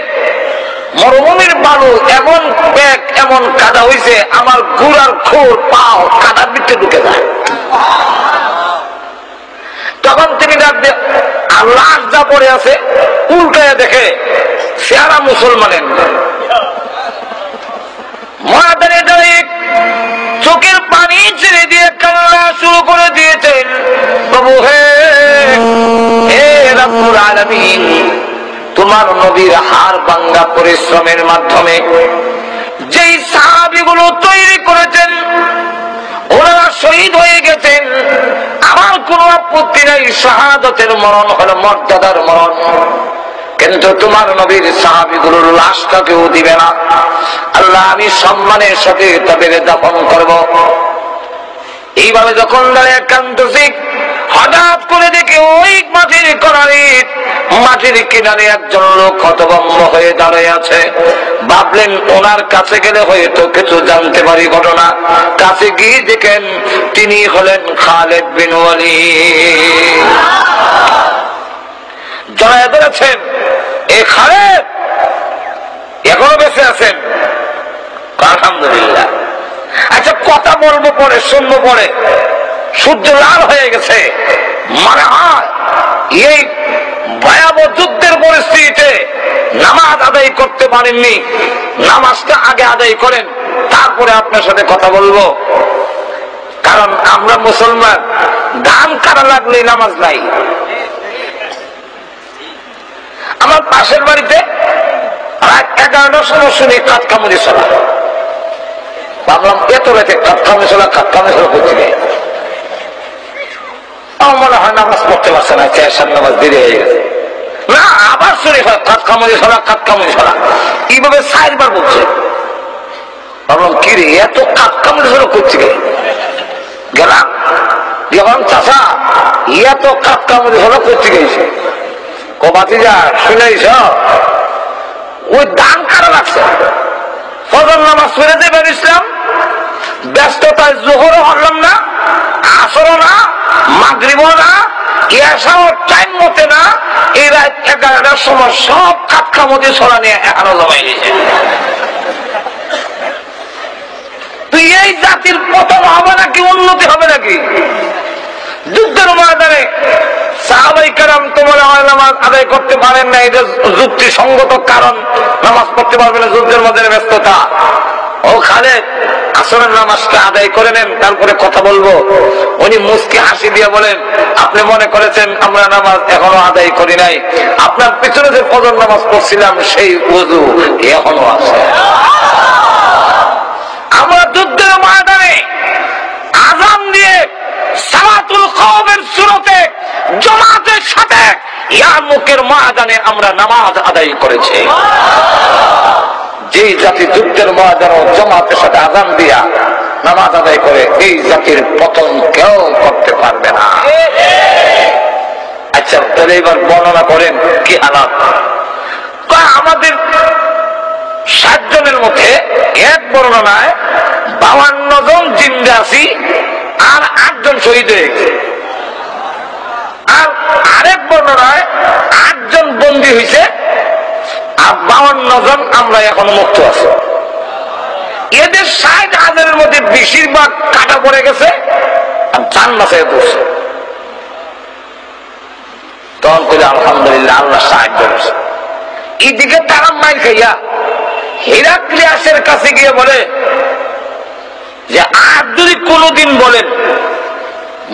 মরুভূমির বালু এমন ব্যাগ এমন কাদা হয়েছে, আমার গুড়ার খোর পাও কাদার ভিতরে ঢুকে যায়। তখন তিনি ডাকবে, আল্লাহ যা পড়ে আছে উল্টায় দেখে চেহারা মুসলমানের, মহাদানে দাঁড়িয়ে চোখের পানি ছেড়ে দিয়ে কান্না শুরু করে দিয়েছেন, প্রভু হে রব্বুল আলামিন, তোমার নবীর হাড় ভাঙা পরিশ্রমের মাধ্যমে যেই সাহাবীগুলো তৈরি করেছেন ওনারা শহীদ হয়ে গেছেন, আমার কোনো আপত্তি নাই, শাহাদাতের মরণ হলো মর্যাদার মরণ, কিন্তু তোমার নবীর সাহাবীগুলোর লাশটা কেউ দিবে না। আল্লাহ, আমি সম্মানের সাথে তাদের দাফন করব। এইভাবে যখন দাঁড়িয়ে কাঁদতেছি, হঠাৎ করে দেখে ওই মাটির কিনারে একজন লোক হতভম্ব হয়ে দাঁড়িয়ে আছে। ভাবলেন ওনার কাছে গেলে হয়তো কিছু জানতে পারি ঘটনা। কাছে গিয়ে দেখেন তিনি হলেন খালিদ বিন ওয়ালিদ। জড়ায় ধরেছেন, এ খালিদ এখনো বেঁচে আছেন? আলহামদুলিল্লাহ। আচ্ছা, কথা বলবো পরে, শুনবো পরে। সূর্য লাল হয়ে গেছে, মানে হয় এই ভয়াবহ যুদ্ধের পরিস্থিতিতে নামাজ আদায় করতে পারেননি। নামাজটা আগে আদায় করেন, তারপরে আপনার সাথে কথা বলবো। কারণ আমরা মুসলমান, ধান কাটা লাগলেই নামাজ নাই। আমার পাশের বাড়িতে রাত 11টার সময় শুনি কাতকামুদি চলা। ভাবলাম এত রাতে কাতকামুদি চলা করতে গিয়ে আমার মনে হয় নামাজ পড়তে পারছে না, 4-7 নামাজ দেরি হয়ে গেছে। না, আবার শুনি কাতকামুদি চলা, এইভাবে 4 বার বলছে। ভাবলাম কি রে, এত কাতকামুদি চলা করছে গিয়ে গেলাম, যখন চাষা এত কাতকামুদি চলা করতে গেছে, কবাতিজা শুনেছ ওই দান কারা লাগছে। ফজর নামাজ পড়ে দেবেন ইসলাম, ব্যস্ততায় জোহরও হলাম না, আসরও না, মাগরিবও না, এসাও টাইম মতে না। এই রাত 11টার সময় সব কাতকামুদি ছড়া নিয়ে এখনো জমাই দিয়েছে। তুই এই জাতির পতন হবে নাকি উন্নতি হবে নাকি? যুদ্ধের ময়দানে সাহাবায়ে কেরাম তোমার নামাজ আদায় করতে পারেন না, এটা যুক্তিসঙ্গত কারণ, নামাজ পড়তে পারবে না, যুদ্ধের মধ্যে ব্যস্ততা। ও খালেদ, আসরের নামাজটা আদায় করে নেন, তারপরে কথা বলবো। উনি মুস্কি হাসি দিয়ে বলেন, আপনি মনে করেছেন আমরা নামাজ এখনো আদায় করি নাই? আপনার পিছনে যে ফজর নামাজ পড়ছিলাম সেই ওযু এখনো আছে। আমরা যুদ্ধের ময়দানে আযান দিয়ে সালাতুল কওমের সুরতে জামাতের সাথে ইয়ারমুকের ময়দানে আমরা নামাজ আদায় করেছি। যে জাতি যুদ্ধের ময়দানে জামাতের সাথে আযান দিয়া নামাজ আদায় করে, এই জাতির পতন কেউ করতে পারবে না। আচ্ছা, তাহলে এবার বর্ণনা করেন কি হালাত। আমাদের 60 জনের মধ্যে এক বর্ণনায় 52 জন জিন্দা আছি আর 8 জন শহীদ হয়ে গেছে, আর আরেক বর্ণনায় 8 জন বন্দী হয়েছে আর 52 জন আমরা এখন মুক্ত আছি। এদের 60,000-এর মধ্যে বেশিরভাগ কাটা পড়ে গেছে আর জান বাঁচায় পড়ছে। তখন বলে আলহামদুলিল্লাহ, আল্লাহ সাহায্য করছে। এইদিকে তারা মাইল খাইয়া হেরাক্লিয়াসের কাছে গিয়ে বলে যে আর যদি কোনদিন বলেন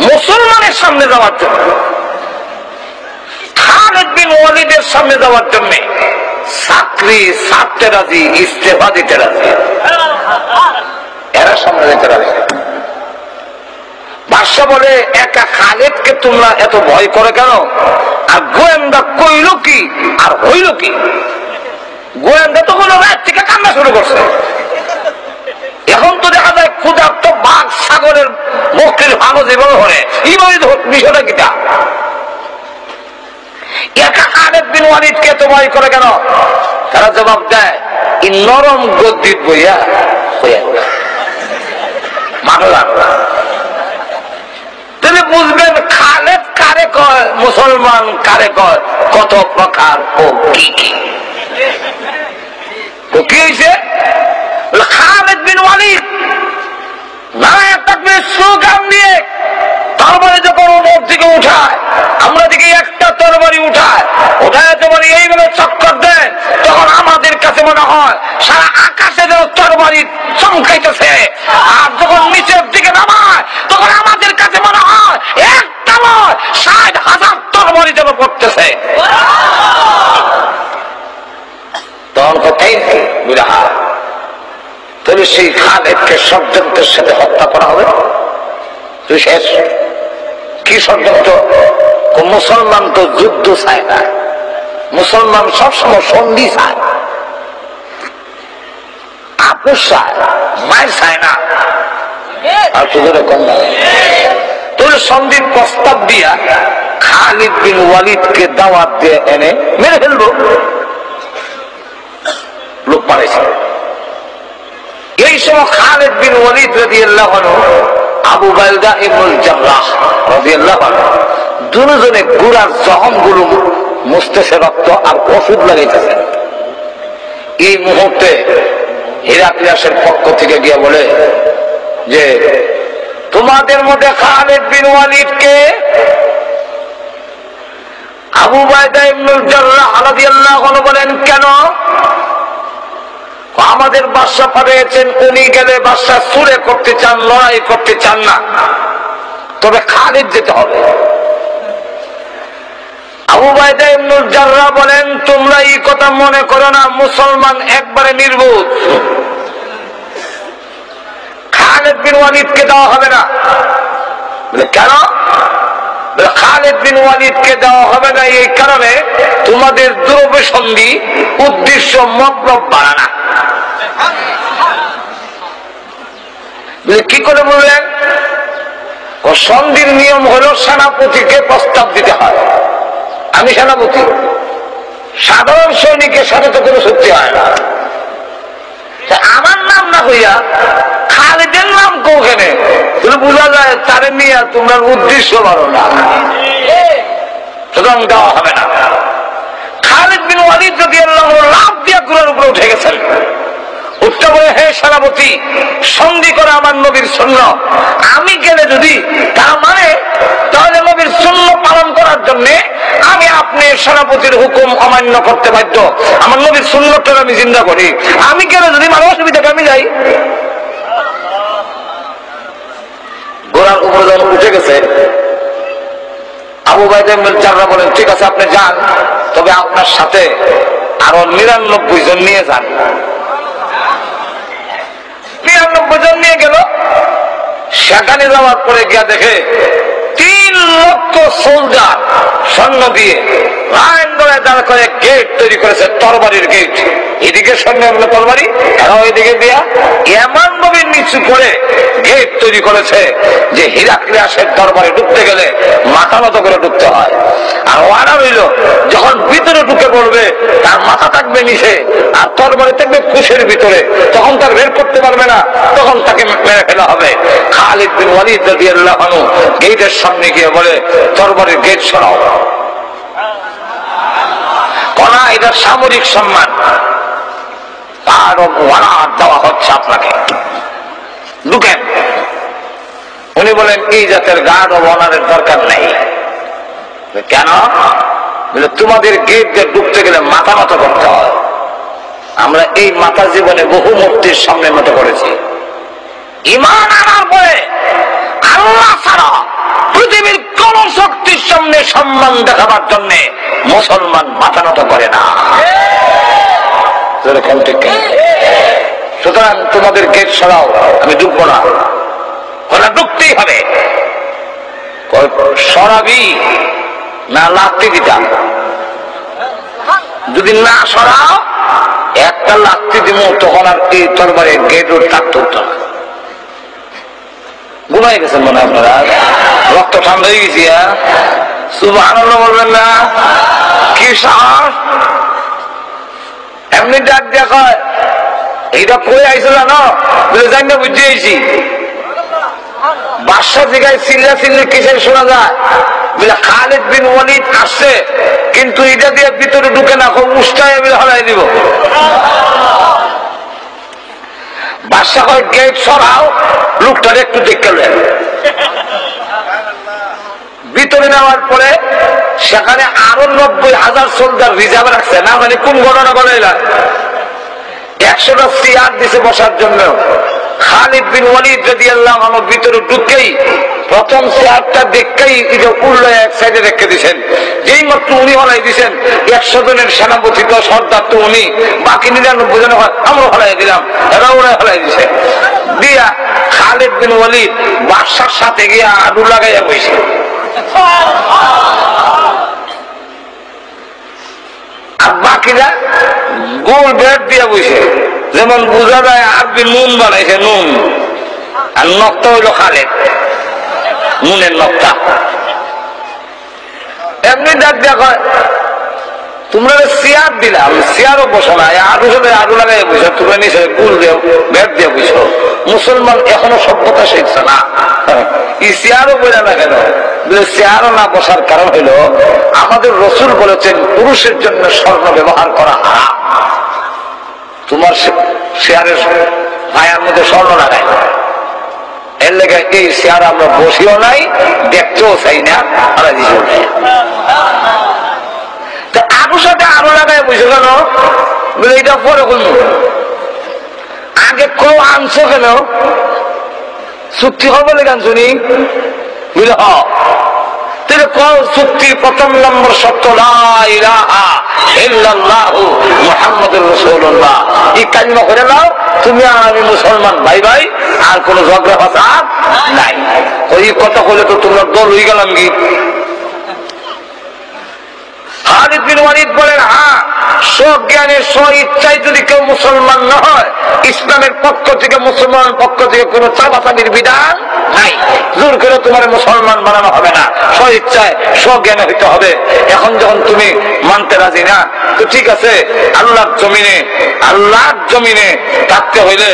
মুসলমানের সামনে যাওয়ার জন্য, খালিদ বিন ওয়ালিদের সামনে যাওয়ার জন্য চাকরি ছাড়তে রাজি, ইস্তেফা দিতে রাজি, এরা সামনে যেতে রাজি। বাদশা বলে, একা খালিদকে তোমরা এত ভয় করে কেন? আর গোয়েন্দা কইল কি আর হইল কি? গোয়েন্দা তো কোনো রাত থেকে কান্না শুরু করছে। এখন তো দেখা যায় ক্ষুধার্ত বাঘ সাগরের মুখের ভালো যেভাবে হলে এইভাবে বিষয়টা কিটা। একা খালিদ বিন ওয়ালিদকে এত ভয় করে কেন? তারা জবাব দেয়, এই নরম গদ্দির বইয়া মানলাম। তুমি বুঝবেন খালেদ কারে কয়, মুসলমান কারে কয়, কত প্রকার ও কি কি। কি হয়েছে? খালিদ বিন ওয়ালিদ নারায়ে তাকবীর স্লোগান দিয়ে তরবারি যখন ওপর দিকে উঠায়, আমরা দিকে একটা তরবারি উঠায়, ওঠায় যখন এইভাবে চক্কর দেয়, তখন আমাদের কাছে মনে হয় সারা আকাশে যেন তরবারি চমকাইতেছে। আর যখন নিচের দিকে নামায়, তখন আমাদের কাছে মনে হয় একটা নয় 60,000 তরবারি যেন পড়তেছে। তখন কথাই বুঝা, তবে সেই খালিদকে ষড়যন্ত্রের সাথে হত্যা করা হবে। তুই শেষ কি ষড়যন্ত্র? মুসলমান তো যুদ্ধ চায় না, মুসলমান সবসময় সন্ধি চায়, আপোষ চায়, মায়ের চায় না। আর তোদের কম না, তোর সন্ধির প্রস্তাব দিয়া খালিদ বিন ওয়ালিদকে দাওয়াত দিয়ে এনে মেরে ফেলবো। লোক পারেছে। এই সময় খালিদ বিন ওয়ালিদ রাদিয়াল্লাহু আনহু, আবু বাইদা ইবনুল জাররাহ রাদিয়াল্লাহু আনহু দুজনে গুড়ার জখমগুলো মুছতেছে, রক্ত আর ওষুধ লাগাইতেছে। এই মুহূর্তে হেরাক্লিয়াসের পক্ষ থেকে গিয়ে বলে যে তোমাদের মধ্যে খালিদ বিন ওয়ালিদকে আবু বাইদা ইবনুল জাররাহ রাদিয়াল্লাহু আনহু বলেন, কেন? আমাদের বাদশা পাঠিয়েছেন, উনি গেলে বাদশা চুরে করতে চান, লড়াই করতে চান না, তবে খালিদ যেতে হবে। আবু বাইদা ইবনুল জাররাহ বলেন, তোমরা এই কথা মনে করো না, মুসলমান একবারে নির্বোধ, খালিদ বিন ওয়ালিদকে দেওয়া হবে না। কেন? খালিদ বিন ওয়ালিদকে দেওয়া হবে না এই কারণে তোমাদের দুরভিসন্ধি উদ্দেশ্য মতলব বাড়ানা। কি করে বললেন? ও সন্ধির নিয়ম হলো সেনাপতিকে প্রস্তাব দিতে হয়। আমি সেনাপতি, সাধারণ সৈনিকের সাথে তো কোনো চুক্তি হয় না। আমার নাম না হইয়া খালিদের নাম কোখানে বোঝা যায় তারে নিয়ে তোমরা উদ্দেশ্য বাড়ো না, সুতরাং দেওয়া হবে না। খালিদ বিন ওয়ালিদ রাদিয়াল্লাহু আনহু লাফ দিয়ে ঘোড়ার উপরে উঠে গেছেন। উঠতে বলে, হে সেনাপতি, সন্ধি করে আমার নবীর সুন্নাত, আমি গেলে যদি তার মানে তাহলে জন্য আমি আপনি সেনাপতির হুকুম অমান্য করতে বাধ্য। আমার নবীর সুন্নতটা আমি জিন্দা করি, আমি কেন যদি আমার অসুবিধাকে আমি যাই। ঘোড়ার উপরে যখন উঠে গেছে, আবু বাইদা জাররা বলেন, ঠিক আছে আপনি যান, তবে আপনার সাথে আরো 99 জন নিয়ে যান। 99 জন নিয়ে গেল। সেখানে যাওয়ার পরে গিয়া দেখে 3 লক্ষ সোলজার সৈন্য দিয়ে লাইন ধরে দাঁড় করে গেট তৈরি করেছে, তরবারির গেট। এদিকে সৈন্যগুলো তরবারি, এরাও এদিকে দিয়া এমন ভাবে নিচু করে গেট তৈরি করেছে যে হিরাক্লিয়াসের দরবারে ঢুকতে গেলে মাথা মতো করে ঢুকতে হয়। আর ওয়ারা হইল যখন ভিতরে ঢুকে পড়বে তার মাথা থাকবে নিচে আর তরবারি থাকবে কুশের ভিতরে, তখন তার বের করতে পারবে না, তখন তাকে মেরে ফেলা হবে। খালিদ বিন ওয়ালিদ রাদিয়াল্লাহু আনহু গেটের সামনে গিয়ে বলে, তরবারির গেট সরাও। কোনা এটা সামরিক সম্মান, তার ওয়ারাদ দেওয়া হচ্ছে আপনাকে, ঢুকেন। উনি বলেন, এই জাতের গার্ড ও অনারের দরকার নেই। কেন? তোমাদের গেট দিয়ে ঢুকতে গেলে মাথা মতো করতে হয়। আমরা এই মাথা জীবনে বহু মূর্তির সামনে মতো করেছি। ঈমান আনার পরে আল্লাহ ছাড়া পৃথিবীর কোন শক্তির সামনে সম্মান দেখাবার জন্য মুসলমান মাথা নত করে না। সুতরাং তোমাদের গেট সরাও, আমি ঢুকবো না। ওরা ঢুকতেই হবে। সরাবি না লাত্তি দিতাম? যদি না সরাও একটা লাত্তি দিব, তখন আর এই তরবারে গেট থাকতে হতো না। ঘুমাই গেছেন মনে হয় আপনারা, রক্ত ঠান্ডা হয়ে গেছি। সুবহানাল্লাহ বলবেন না? কি সাহস! এমনি ডাক দিয়া কয়, এইটা কই আইসো জানো? বলে জানি না, বুঝে আইছি। বাদশা জায়গায় চিল্লা চিল্লি কিসের শোনা যায়? বলে খালিদ বিন ওয়ালিদ আসছে, কিন্তু এটা দিয়ে ভিতরে ঢুকে না, খুব উষ্টায় বলে হলাই দিব। বাদশা কয়, গেট সরাও, লোকটার একটু দেখলেন। ভিতরে নেওয়ার পরে সেখানে আরো 90,000 সোলজার রিজার্ভ রাখছে, না মানে কোন ঘটনা বলে 100টা চেয়ার দিছে বসার জন্য। খালিদ বিন ওয়ালিদ রাদিয়াল্লাহু আনহু ভিতরে ঢুকেই প্রথম চেয়ারটা দেখেই এটা উল্টো এক সাইডে রেখে দিয়েছেন। যেই মাত্র উনি হলাই দিয়েছেন, 100 জনের সেনাপতি তো সর্দার তো উনি, বাকি 99 জন আমরা হলাই দিলাম, এরা ওরা হলাই দিছে। দিয়া খালিদ বিন ওয়ালিদ বাদশার সাথে গিয়ে আলু লাগাইয়া বসে। আর বাকিরা গোল বেড দিয়া বসে, যেমন বোঝা যায় আরবি নুন বানাইছে, নুন। আর নকটা হইল খালেদ, নুনের নকটা। এমনি ডাক দিয়া কয়, তোমরা চেয়ার দিলাম, চেয়ারও বসো না, আলু সাথে আলু লাগাই বসো, তোমরা নিচে গুল দিয়ে বেড দিয়ে বসো। মুসলমান এখনো সভ্যতা শিখছে না। এই চেয়ারও বলে না কেন? চেয়ারও না বসার কারণ হইল, আমাদের রসুল বলেছেন পুরুষের জন্য স্বর্ণ ব্যবহার করা হারাম। তোমার চেয়ারের পায়ের মধ্যে স্বর্ণ লাগাই, এর লেগে এই চেয়ার আমরা বসিও নাই, দেখতেও চাই না, হারাইও নাই। আরো সাথে আরো লাগাই বুঝে কেন? বলে এটা পরে বলবো, আগে কেউ আনছো কেন? চুক্তি হবে বলে গান শুনি, বুঝলে? চুক্তির প্রথম নম্বর শর্ত লা ইলাহা ইল্লাল্লাহু মুহাম্মাদুর রাসূলুল্লাহ। এই কালিমা করে নাও, তুমি আর আমি মুসলমান ভাই ভাই, আর কোন ঝগড়া ফাসাদ নাই। ওই কথা বলে তো তোমরা দল হয়ে গেলাম কি? খালিদ বিন ওয়ালিদ বলেন, হ্যাঁ, স্বজ্ঞানের স্ব ইচ্ছায় যদি কেউ মুসলমান না হয়, ইসলামের পক্ষ থেকে মুসলমানের পক্ষ থেকে কোন চাপাচাপির বিধান নাই। জোর করে তোমার মুসলমান বানানো হবে না, স্ব ইচ্ছায় স্বজ্ঞানে হইতে হবে। এখন যখন তুমি মানতে রাজি না, তো ঠিক আছে, আল্লাহর জমিনে থাকতে হইলে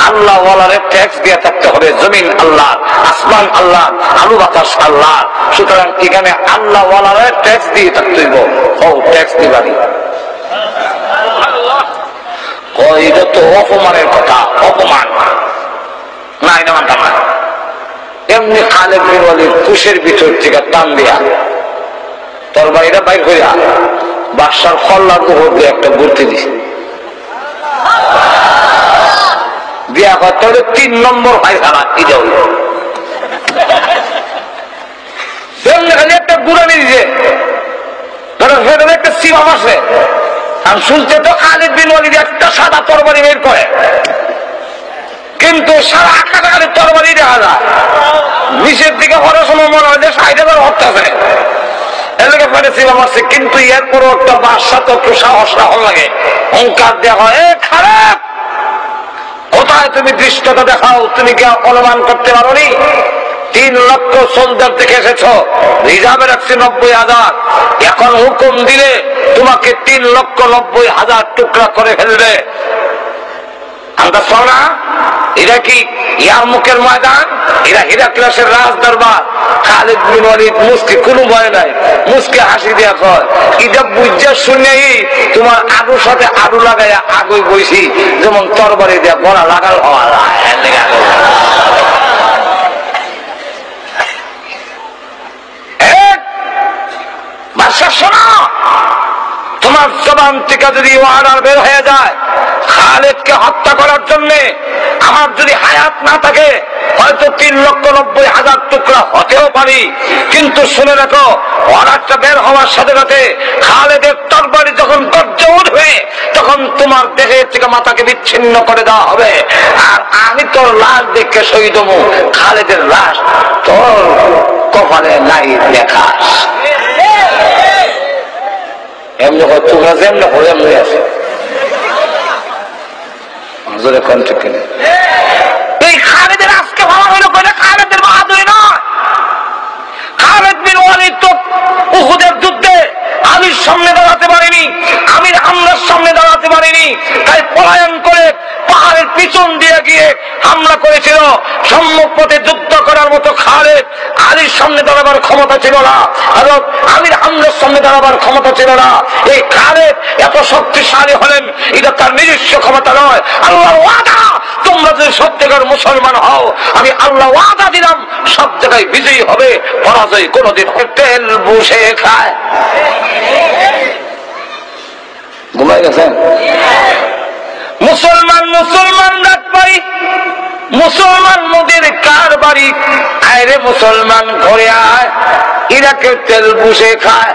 আল্লাহ ওয়ালারে ট্যাক্স দিয়ে থাকতে হবে। জমিন আল্লাহ, আসমান আল্লাহ, আলু বাতাস আল্লাহ। সুতরাং এখানে আল্লাহ ওয়ালারে ট্যাক্স দিয়ে থাকতে হইব। ট্যাক্স দিবানি, এটা তো অপমানের কথা, অপমান না, এটা মানতাম না। এমনি খালিদ বিন ওয়ালিদ কুশের ভিতর থেকে টান দিয়া তরবারিটা বাইর হইয়া বাদশার কল্লার উপর দিয়ে একটা ঘুরতে দিছে দিয়া হয়তো 3 নম্বর পায়খানা এটা হইল খালি একটা গুড়ানি দিছে একটা সিমাম আছে। আমি শুনতে তো খালিদ বিন ওয়ালিদ একটা সাদা তরবারি বের করে, কিন্তু সারা আকাশে খালি তরবারি দেখা যায়। নিচের দিকে হওয়ার সময় মনে হয় যে 60,000 অর্থ আছে, এলাকা ফেলে সিমাম আছে। কিন্তু এরপরও একটা বাদশা তো একটু সাহস রাখা লাগে, অহংকার দেওয়া হয়। খারাপ কোথায় তুমি দৃষ্টতা দেখাও? তুমি কি অনুমান করতে পারো নি 3 লক্ষ সোলজার দেখে এসেছ, রিজার্ভে রাখছে 90,000, এখন হুকুম দিলে তোমাকে 3,90,000 টুকরা করে ফেলবে। আমরা শোনা এরা কি ইয়ারমুকের ময়দান, এরা হিরাক্লিয়াসের রাজ দরবার। খালিদ বিন ওয়ালিদ মুস্কি কোনো ভয় নাই, মুস্কি হাসি দিয়া কয় এটা বুঝা শুনেই তোমার আগুর সাথে আলু লাগাইয়া আগুই বইছি, যেমন তরবারি দিয়া গলা লাগাল হওয়া শোনা। তোমার জবান থেকে যদি অর্ডার বের হয়ে যায় খালিদকে হত্যা করার জন্য, আমার যদি হায়াত না থাকে হয়তো 3,90,000 টুকরা হতেও পারি, কিন্তু শুনে রাখো অর্ডারটা বের হওয়ার সাথে সাথে খালিদের তরবারি যখন গর্জে উঠবে তখন তোমার দেহের থেকে মাথাকে বিচ্ছিন্ন করে দেওয়া হবে। আর আমি তোর লাশ দেখে শহীদ হবো, খালিদের লাশ তোর কপালে নাই লেখা। এমনি তোমরা যেমন হয়ে এমনি আছে এই খালিদের আজকে ভাবা হইল খালিদের বাহাদুরি নয়। খালিদ বিন ওয়ালিদ তো উহুদের যুদ্ধে আলীর সামনে দাঁড়াতে পারেনি, আমির হামলার সামনে দাঁড়াতে পারেনি, তাই পলায়ন করে পাহাড়ের পিছন দিয়ে গিয়ে হামলা করেছিল। সম্মুখ পথে যুদ্ধ করার মতো খালিদ আলীর সামনে দাঁড়াবার ক্ষমতা ছিল না, এবং আমির হামলার সামনে দাঁড়াবার ক্ষমতা ছিল না। এই খালিদ এত শক্তিশালী হলেন এটা তার নিজস্ব ক্ষমতা নয়, আল্লাহর ওয়াদা। তোমরা যদি সত্যিকার মুসলমান হও আমি আল্লাহ ওয়াদা দিলাম সব জায়গায় বিজয়ী হবে, পরাজয় কোনদিন তেল বসে খায়। ঘুমাই গেছেন মুসলমান, মুসলমান রাত পাই, মুসলমান নদীর কার বাড়ি, আয়রে মুসলমান ঘরে আয়, ইরাকের তেল বসে খায়।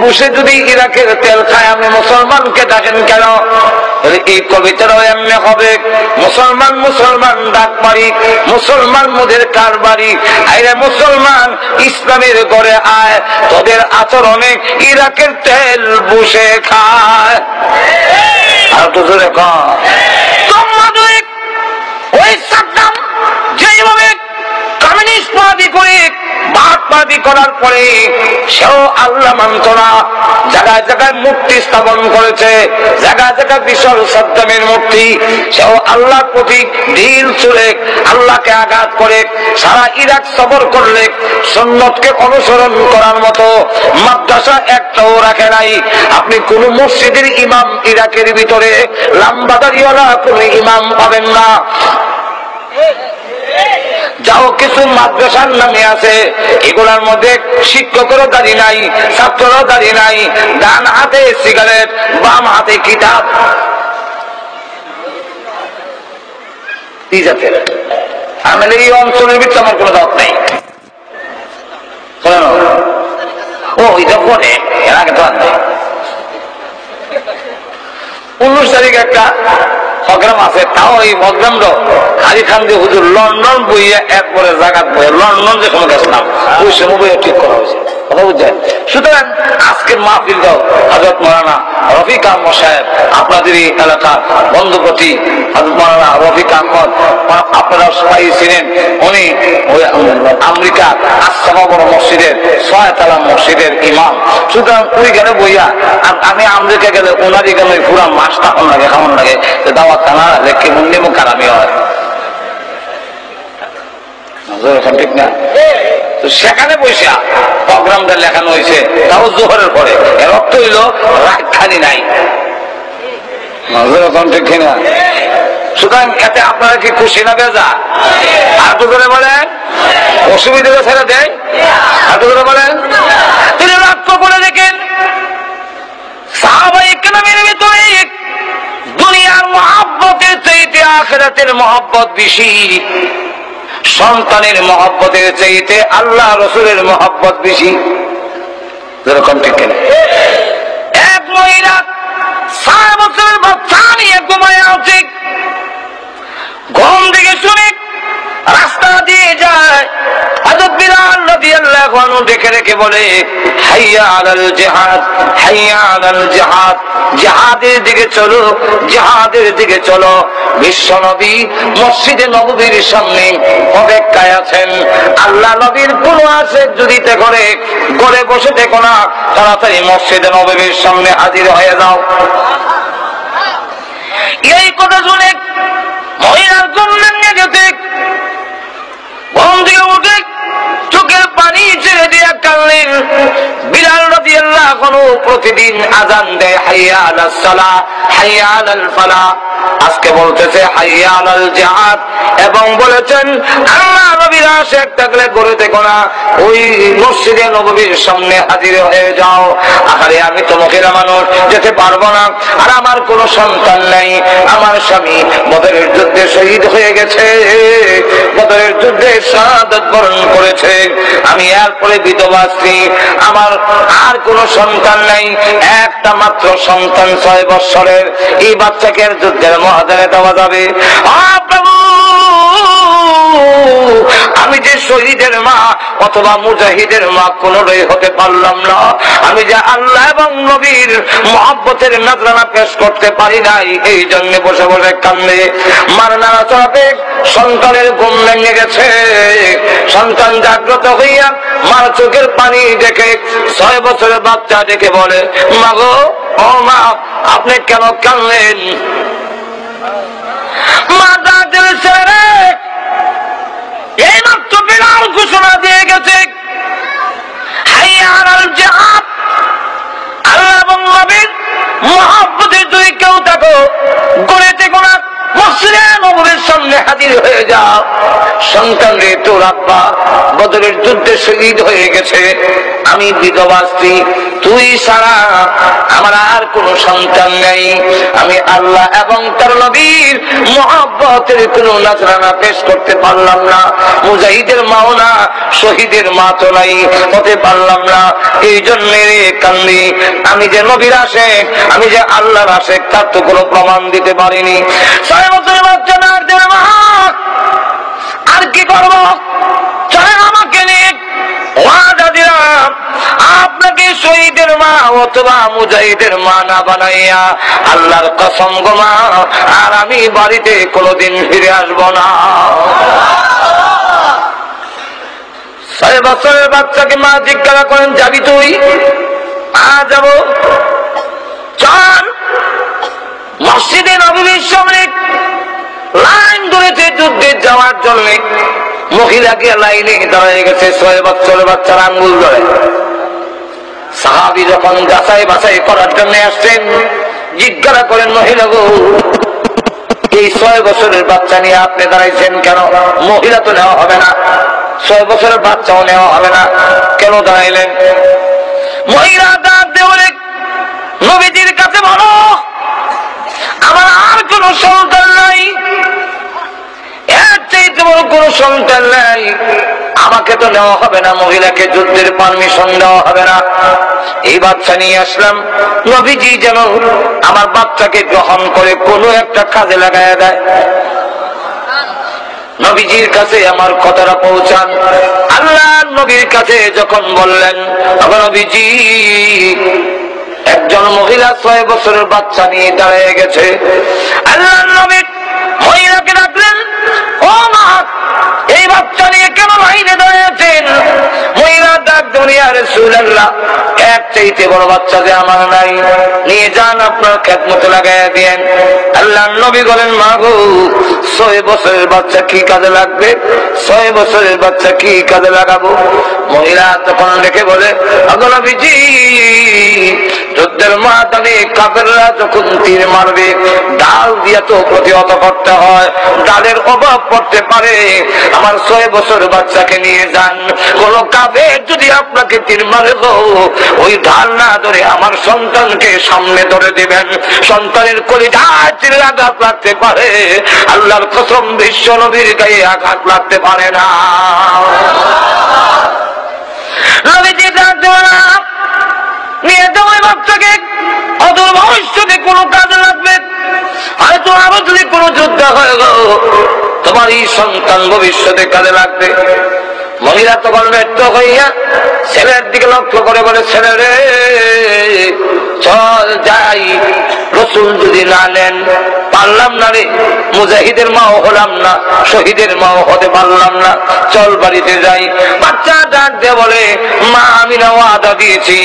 বসে যদি ইরাকের তেল খায় আমি মুসলমানকে ডাকেন কেন? এই কবিতারও এমনি হবে, মুসলমান মুসলমান ডাক পারি, মুসলমান মোদের কার বাড়ি, আইরে মুসলমান ইসলামের ঘরে আয়, তোদের আচরণে ইরাকের তেল বসে খায়। আর তো জোরে ওই সাদ্দাম যেইভাবে কমিউনিস্টবাদী করে বাদবাদী করার পরে সেও আল্লাহ মানত না, জায়গায় জায়গায় মূর্তি স্থাপন করেছে, জায়গায় জায়গায় বিশাল সাদ্দামের মূর্তি, সেও আল্লাহর প্রতি ঢিল ছুড়ে আল্লাহকে আঘাত করে সারা ইরাক সফর করলে সুন্নতকে অনুসরণ করার মতো মাদ্রাসা একটাও রাখে নাই। আপনি কোন মসজিদের ইমাম ইরাকের ভিতরে লাম্বাদারিওয়ালা কোন ইমাম পাবেন না। যাও কিছু মাদ্রাসার নামে আছে, এগুলোর মধ্যে শিক্ষকেরও দাঁড়িয়ে নাই, ছাত্রেরও দাঁড়িয়ে নাই, ডান হাতে সিগারেট বাম হাতে কিতাব। আমাদের এই অঞ্চলের ভিতরে আমার কোনো দাওয়াত নেই। ও এটা করে এর আগে তো আর নেই। 19 তারিখ একটা প্রোগ্রাম আছে, তাও এই প্রোগ্রামটা হাজি খান দিয়ে হুজুর লন্ডন বইয়ে একবারে জায়গা বইয়ে লন্ডন যে সময় গেছিলাম ওই সময় বইয়ে ঠিক করা হয়েছে, কথা বুঝছেন? সুতরাং আজকের মাহফিল দাও হযরত মাওলানা রফিক আহমদ সাহেব, আপনাদের এই এলাকার বন্ধুপতি হযরত মাওলানা রফিক আহমদ, আপনারা সবাই ছিলেন, উনি ওই আমেরিকা আশরাফ বড় মসজিদের 6 তলা মসজিদের ইমাম। সুতরাং ওই গেলে বইয়া আর আমি আমেরিকা গেলে ওনারই গেলে পুরা মাসটা লাগে কেমন লাগে, দাওয়াত খানা লেখে মুন্ডি মুখারামি হয়, ঠিক না? তো সেখানে বসে প্রোগ্রামটা লেখানো হয়েছে, তাও জোহরের পরে, এর অর্থ হইল রাত খালি নাই, ঠিক কিনা? সুতরাং এতে আপনারা কি খুশি না বেজা? আর তো করে বলেন অসুবিধা ছেড়ে দেয়? এত করে বলেন। তিনি লক্ষ্য করে দেখেন সাহাবায়ে কেরামের ভিতরে দুনিয়ার মহব্বতের চাইতে আখিরাতের মহব্বত বেশি, সন্তানের মহব্বতের চাইতে আল্লাহ রসুলের মহব্বত বেশি। যেরকম ঠিক কেন? এক মহিলা 6 বছরের বাচ্চা নিয়ে ঘুমায় আছে, ঘুম থেকে শুনে রাস্তা দিয়ে যায়, হযরত বিলাল রাদিয়াল্লাহু আনহু দেখে রেখে বলে হাইয়া আলাল জিহাদ, হাইয়া আলাল জিহাদ, জিহাদের দিকে চলো, জিহাদের দিকে চলো। বিশ্বনবী মসজিদে নববীর সামনে অপেক্ষায় আছেন। আল্লাহ নবীর কোন আশেক যদি তে করে গলে বসে দেখো না, তাড়াতাড়ি মসজিদে নববীর সামনে হাজির হয়ে যাও। এই কথা শুনে মহিলার ঘুম ভেঙে গেছে, ঘুম থেকে উঠে চোখের পানি ছেড়ে দিয়ে কাঁদলেন। বিলাল রাদিয়াল্লাহু আনহু প্রতিদিন আযান দেয় হাইয়া আলাস সালাহ, হাইয়া আলাল ফালাহ। আজকে বলতেছে হাইয়া আলাল জিহাদ, এবং বলেছেন আল্লাহ নবীর আশিক থাকলে গড়ে দেখো না, ওই মসজিদে নববীর সামনে হাজির হয়ে যাও। আরে আমি তো মহিলা মানুষ, যেতে পারবো না, আর আমার কোনো সন্তান নাই, আমার স্বামী বদরের যুদ্ধে শহীদ হয়ে গেছে, বদরের যুদ্ধে শাহাদাত বরণ করেছে, আমি এরপরে বিধবা স্ত্রী, আমার আর কোনো সন্তান নাই, একটা মাত্র সন্তান 6 বছরের, এই বাচ্চাকে যুদ্ধের ময়দানে দেওয়া যাবে? আমি যে শহীদের মা অথবা মুজাহিদের মা কোনটাই হতে পারলাম না, আমি যে আল্লাহ এবং নবীর মহব্বতের নজরানা পেশ করতে পারি নাই, এই জন্য বসে বসে কান্দে। মার নানা চড়াতে সন্তানের ঘুম ভেঙে গেছে, সন্তান জাগ্রত হইয়া মার চোখের পানি দেখে 6 বছরের বাচ্চা দেখে বলে মা গো, ও মা আপনি কেন কাঁদলেন? মা দাঁড়িয়ে ছেড়ে এই মাত্র বিলাল ঘোষণা দিয়ে গেছে হাইয়া আলাল জিহাদ, আল্লাহ এবং নবীর মহব্বতের যদি কেউ থাকো গড়ে থেকো না, মসজিদে নববীর সামনে হাজির হয়ে যাও। সন্তান রে, তোর আব্বা বদরের যুদ্ধে শহীদ হয়ে গেছে, আমি বিধবা স্ত্রী, তুই ছাড়া আমার আর কোন সন্তান নেই, আমি আল্লাহ এবং তার নবীর মহব্বতের কোন নজরানা পেশ করতে পারলাম না, মুজাহিদের মাও না, শহীদের মা তো নাই, হতে পারলাম না, এই জন্য কান্দি। আমি যে নবীর আশেক, আমি যে আল্লাহর আশেক, তার তো কোনো প্রমাণ দিতে পারিনি। 6 বছরের বাচ্চা না দেবে মা, আর কি করবো? চলেন আমাকে নিয়ে ওয়াদা দিলাম, আপনাকে শহীদের মা অথবা মুজাহিদের মা না বানাইয়া আল্লাহর কসম গো মা, আর আমি বাড়িতে কোনোদিন ফিরে আসবো না। 6 বছরের বাচ্চাকে মা জিজ্ঞাসা করেন যাবি তুই? যাব। চল মসজিদে নববীর সামনে লাইন ধরেছে যুদ্ধে যাওয়ার জন্য, মহিলাকে লাইনে দাঁড়িয়ে গেছে 6 বছরের বাচ্চার আঙ্গুল ধরে। সাহাবী যখন যাচাই বাছাই করার জন্য আসছেন, জিজ্ঞাসা করেন মহিলা গো, এই 6 বছরের বাচ্চা নিয়ে আপনি দাঁড়াইছেন কেন? মহিলা তো নেওয়া হবে না, 6 বছরের বাচ্চাও নেওয়া হবে না, কেন দাঁড়াইলেন? মহিলা ডাক দিয়ে বলে নবীজির কাছে বলো আমার আর কোন সন্তান নাই, এর চাইতে বড় কোন সন্তান নাই, আমাকে তো নেওয়া হবে না, মহিলাকে যুদ্ধের পারমিশন দেওয়া হবে না, এই বাচ্চা নিয়ে আসলাম, নবীজি যেন আমার বাচ্চাকে গ্রহণ করে কোনো একটা কাজে লাগায় দেয়। নবীজির কাছে আমার কথাটা পৌঁছান। আল্লাহ নবীর কাছে যখন বললেন নবীজি, একজন মহিলা 6 বছরের বাচ্চা নিয়ে দাঁড়িয়ে গেছে, আল্লাহ নবী মহিলাকে ডাকলেন, ও মা এই বাচ্চা নিয়ে কেন লাইনে দাঁড়িয়েছেন? মহিলা ডাক দুনিয়া রাসূলুল্লাহ, এক চাইতে বড় বাচ্চা যে আমার নাই, নিয়ে যান আপনার খেদমতে লাগাইয়া দেন। আল্লাহ নবী বলেন মা গো, 6 বছরের বাচ্চা কি কাজে লাগবে? 6 বছরের বাচ্চা কি কাজে লাগাবো? মহিলা তখন রেখে বলে নবীজি যুদ্ধের ময়দানে কাফেররা যখন তীর মারবে ডাল দিয়ে তো প্রতিহত করতে হয়, ডালের অভাব পড়তে পারে। আমার 6 বছর বাচ্চাকে নিয়ে যান, কোন কাফের যদি আপনাকে তীর মারে গো, ওই ঢাল না ধরে আমার সন্তানকে সামনে ধরে দিবেন, সন্তানের কলিজায় তীরের আঘাত লাগতে পারে, আল্লাহর কসম বিশ্ব নবীর গায়ে আঘাত লাগতে পারে না। নবীজি ডাক দেওয়া নিয়ে যাও ওই বাচ্চাকে, অদূর ভবিষ্যতে কোনো কাজে লাগবে, হয়তো আরো যদি কোনো যুদ্ধ হয়ে গো তোমার এই সন্তান ভবিষ্যতে কাজে লাগবে। মহিলা তখন ব্যর্থ হইয়া ছেলের দিকে লক্ষ্য করে বলে, ছেলে রে চল যাই, রসুল যদি না নেন পারলাম না রে, মুজাহিদের মাও হলাম না, শহীদের মাও হতে পারলাম না, চল বাড়িতে যাই। বাচ্চা ডাক দিয়ে বলে, মা আমি না ওয়াদা দিয়েছি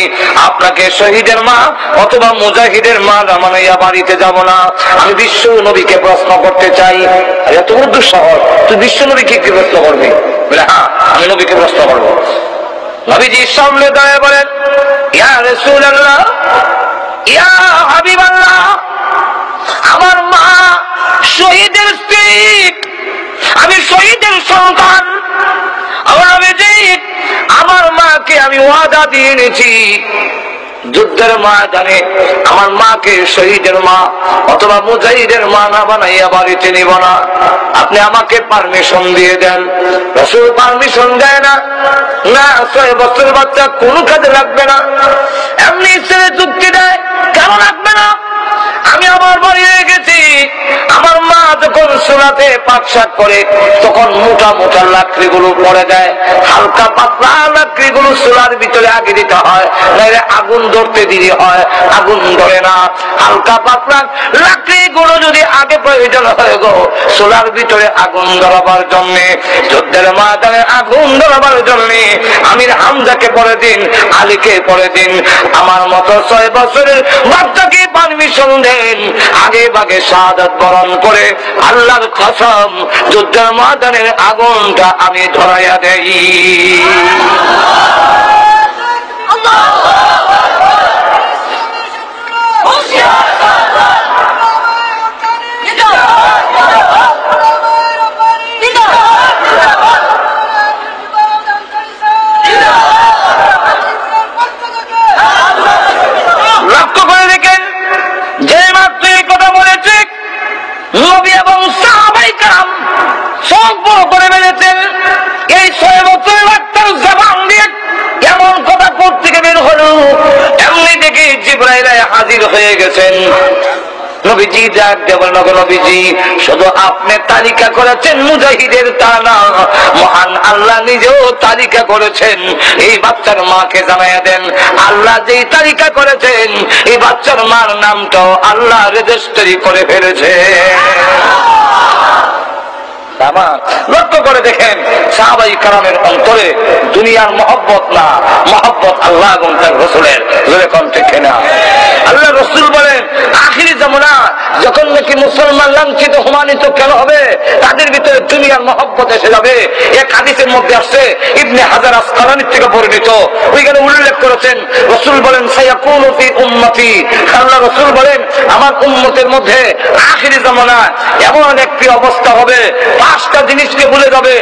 আপনাকে শহীদের মা অথবা মুজাহিদের মা মানাইয়া বাড়িতে যাব না, আমি বিশ্ব নবীকে প্রশ্ন করতে চাই। এত বড় দুঃসাহস, তুই বিশ্ব নবীকে কি প্রশ্ন করবি? বলে হ্যাঁ আমি নবীকে প্রশ্ন করবো। নবীজি সামনে দাঁড়িয়ে বলেন, ইয়া রাসূলুল্লাহ, ইয়া হাবিবাল্লাহ, আমার মা শহীদের স্ত্রী, আমি শহীদের সন্তান, আমার মাকে আমি ওয়াদা দিয়ে এনেছি যুদ্ধের ময়দানে আমার মাকে শহীদের মা অথবা মুজাহিদের মা না বানাইয়া বাড়িতে নিব না, আপনি আমাকে পারমিশন দিয়ে দেন। রাসূল পারমিশন দেয় না, না 6 বছর বাচ্চা কোনো কাজে লাগবে না। এমনি ছেলে যুক্তি দেয়, কেন লাগবে না? আমি আমার বাড়ি গেছি, আমার মা যখন চুলাতে পাক শাক করে তখন মোটা মোটা লাকড়িগুলো পড়ে দেয়, হালকা পাতলা লাকড়িগুলো চুলার ভিতরে আগে দিতে হয়, নাহলে আগুন ধরতে দেরি হয়, আগুন ধরে না। হালকা পাতলা লাকড়িগুলো যদি আগে প্রয়োজন হয়ে গো চুলার ভিতরে আগুন ধরাবার জন্য, যুদ্ধের ময়দানে আগুন ধরাবার জন্য আমির হামজাকে পরে দিন, আলীকে পরে দিন, আমার মতো 6 বছরের বাচ্চাকে পারমিশন দেন, আগে ভাগে শাহাদাত বরণ করে আল্লাহর কসম যুদ্ধের ময়দানের আগুনটা আমি ধরাইয়া দেই। লক্ষ্য করে দেখেন, যে মাত্র এই কথা বলেছে নবী এবং সাহাবায়ে কেরাম চোখ বড় করে বেড়েছেন। এই 6 বছরের বাচ্চার জবান দিয়ে এমন কথা কোত্থেকে বের হলো, এমনি দেখে জিবরাইল হাজির হয়ে গেছেন। নবীজি ডাক দেবেন, নবীজি শুধু আপনি তালিকা করেছেন মুজাহিদের তা না, মহান আল্লাহ নিজেও তালিকা করেছেন। এই বাচ্চার মাকে জানাইয়া দেন, আল্লাহ যেই তালিকা করেছেন এই বাচ্চার মার নামটাও আল্লাহ রেজিস্ট্রি করে ফেলেছে। লক্ষ্য করে দেখেন সাহাবায়ে কেরামের অন্তরে দুনিয়ার মহব্বত না, মহব্বত আল্লাহ এবং তার রাসূলের। জোরে কোন ঠিক না? আল্লাহ রাসূল বলেন আখিরি জামানা যখন নাকি মুসলমান লাঞ্ছিত হুমানিত কেন হবে, তাদের ভিতরে দুনিয়ার মহব্বত এসে যাবে। এক হাদিসের মধ্যে আসছে, ইবনে হাজার আসকালানী থেকে বর্ণিত, ওইখানে উল্লেখ করেছেন রাসূল বলেন সায়াকুনু ফি উম্মতি, আল্লাহ রাসূল বলেন আমার উম্মতের মধ্যে আখিরি জামানা এমন একটি অবস্থা হবে 5টা জিনিসকে ভুলে যাবে।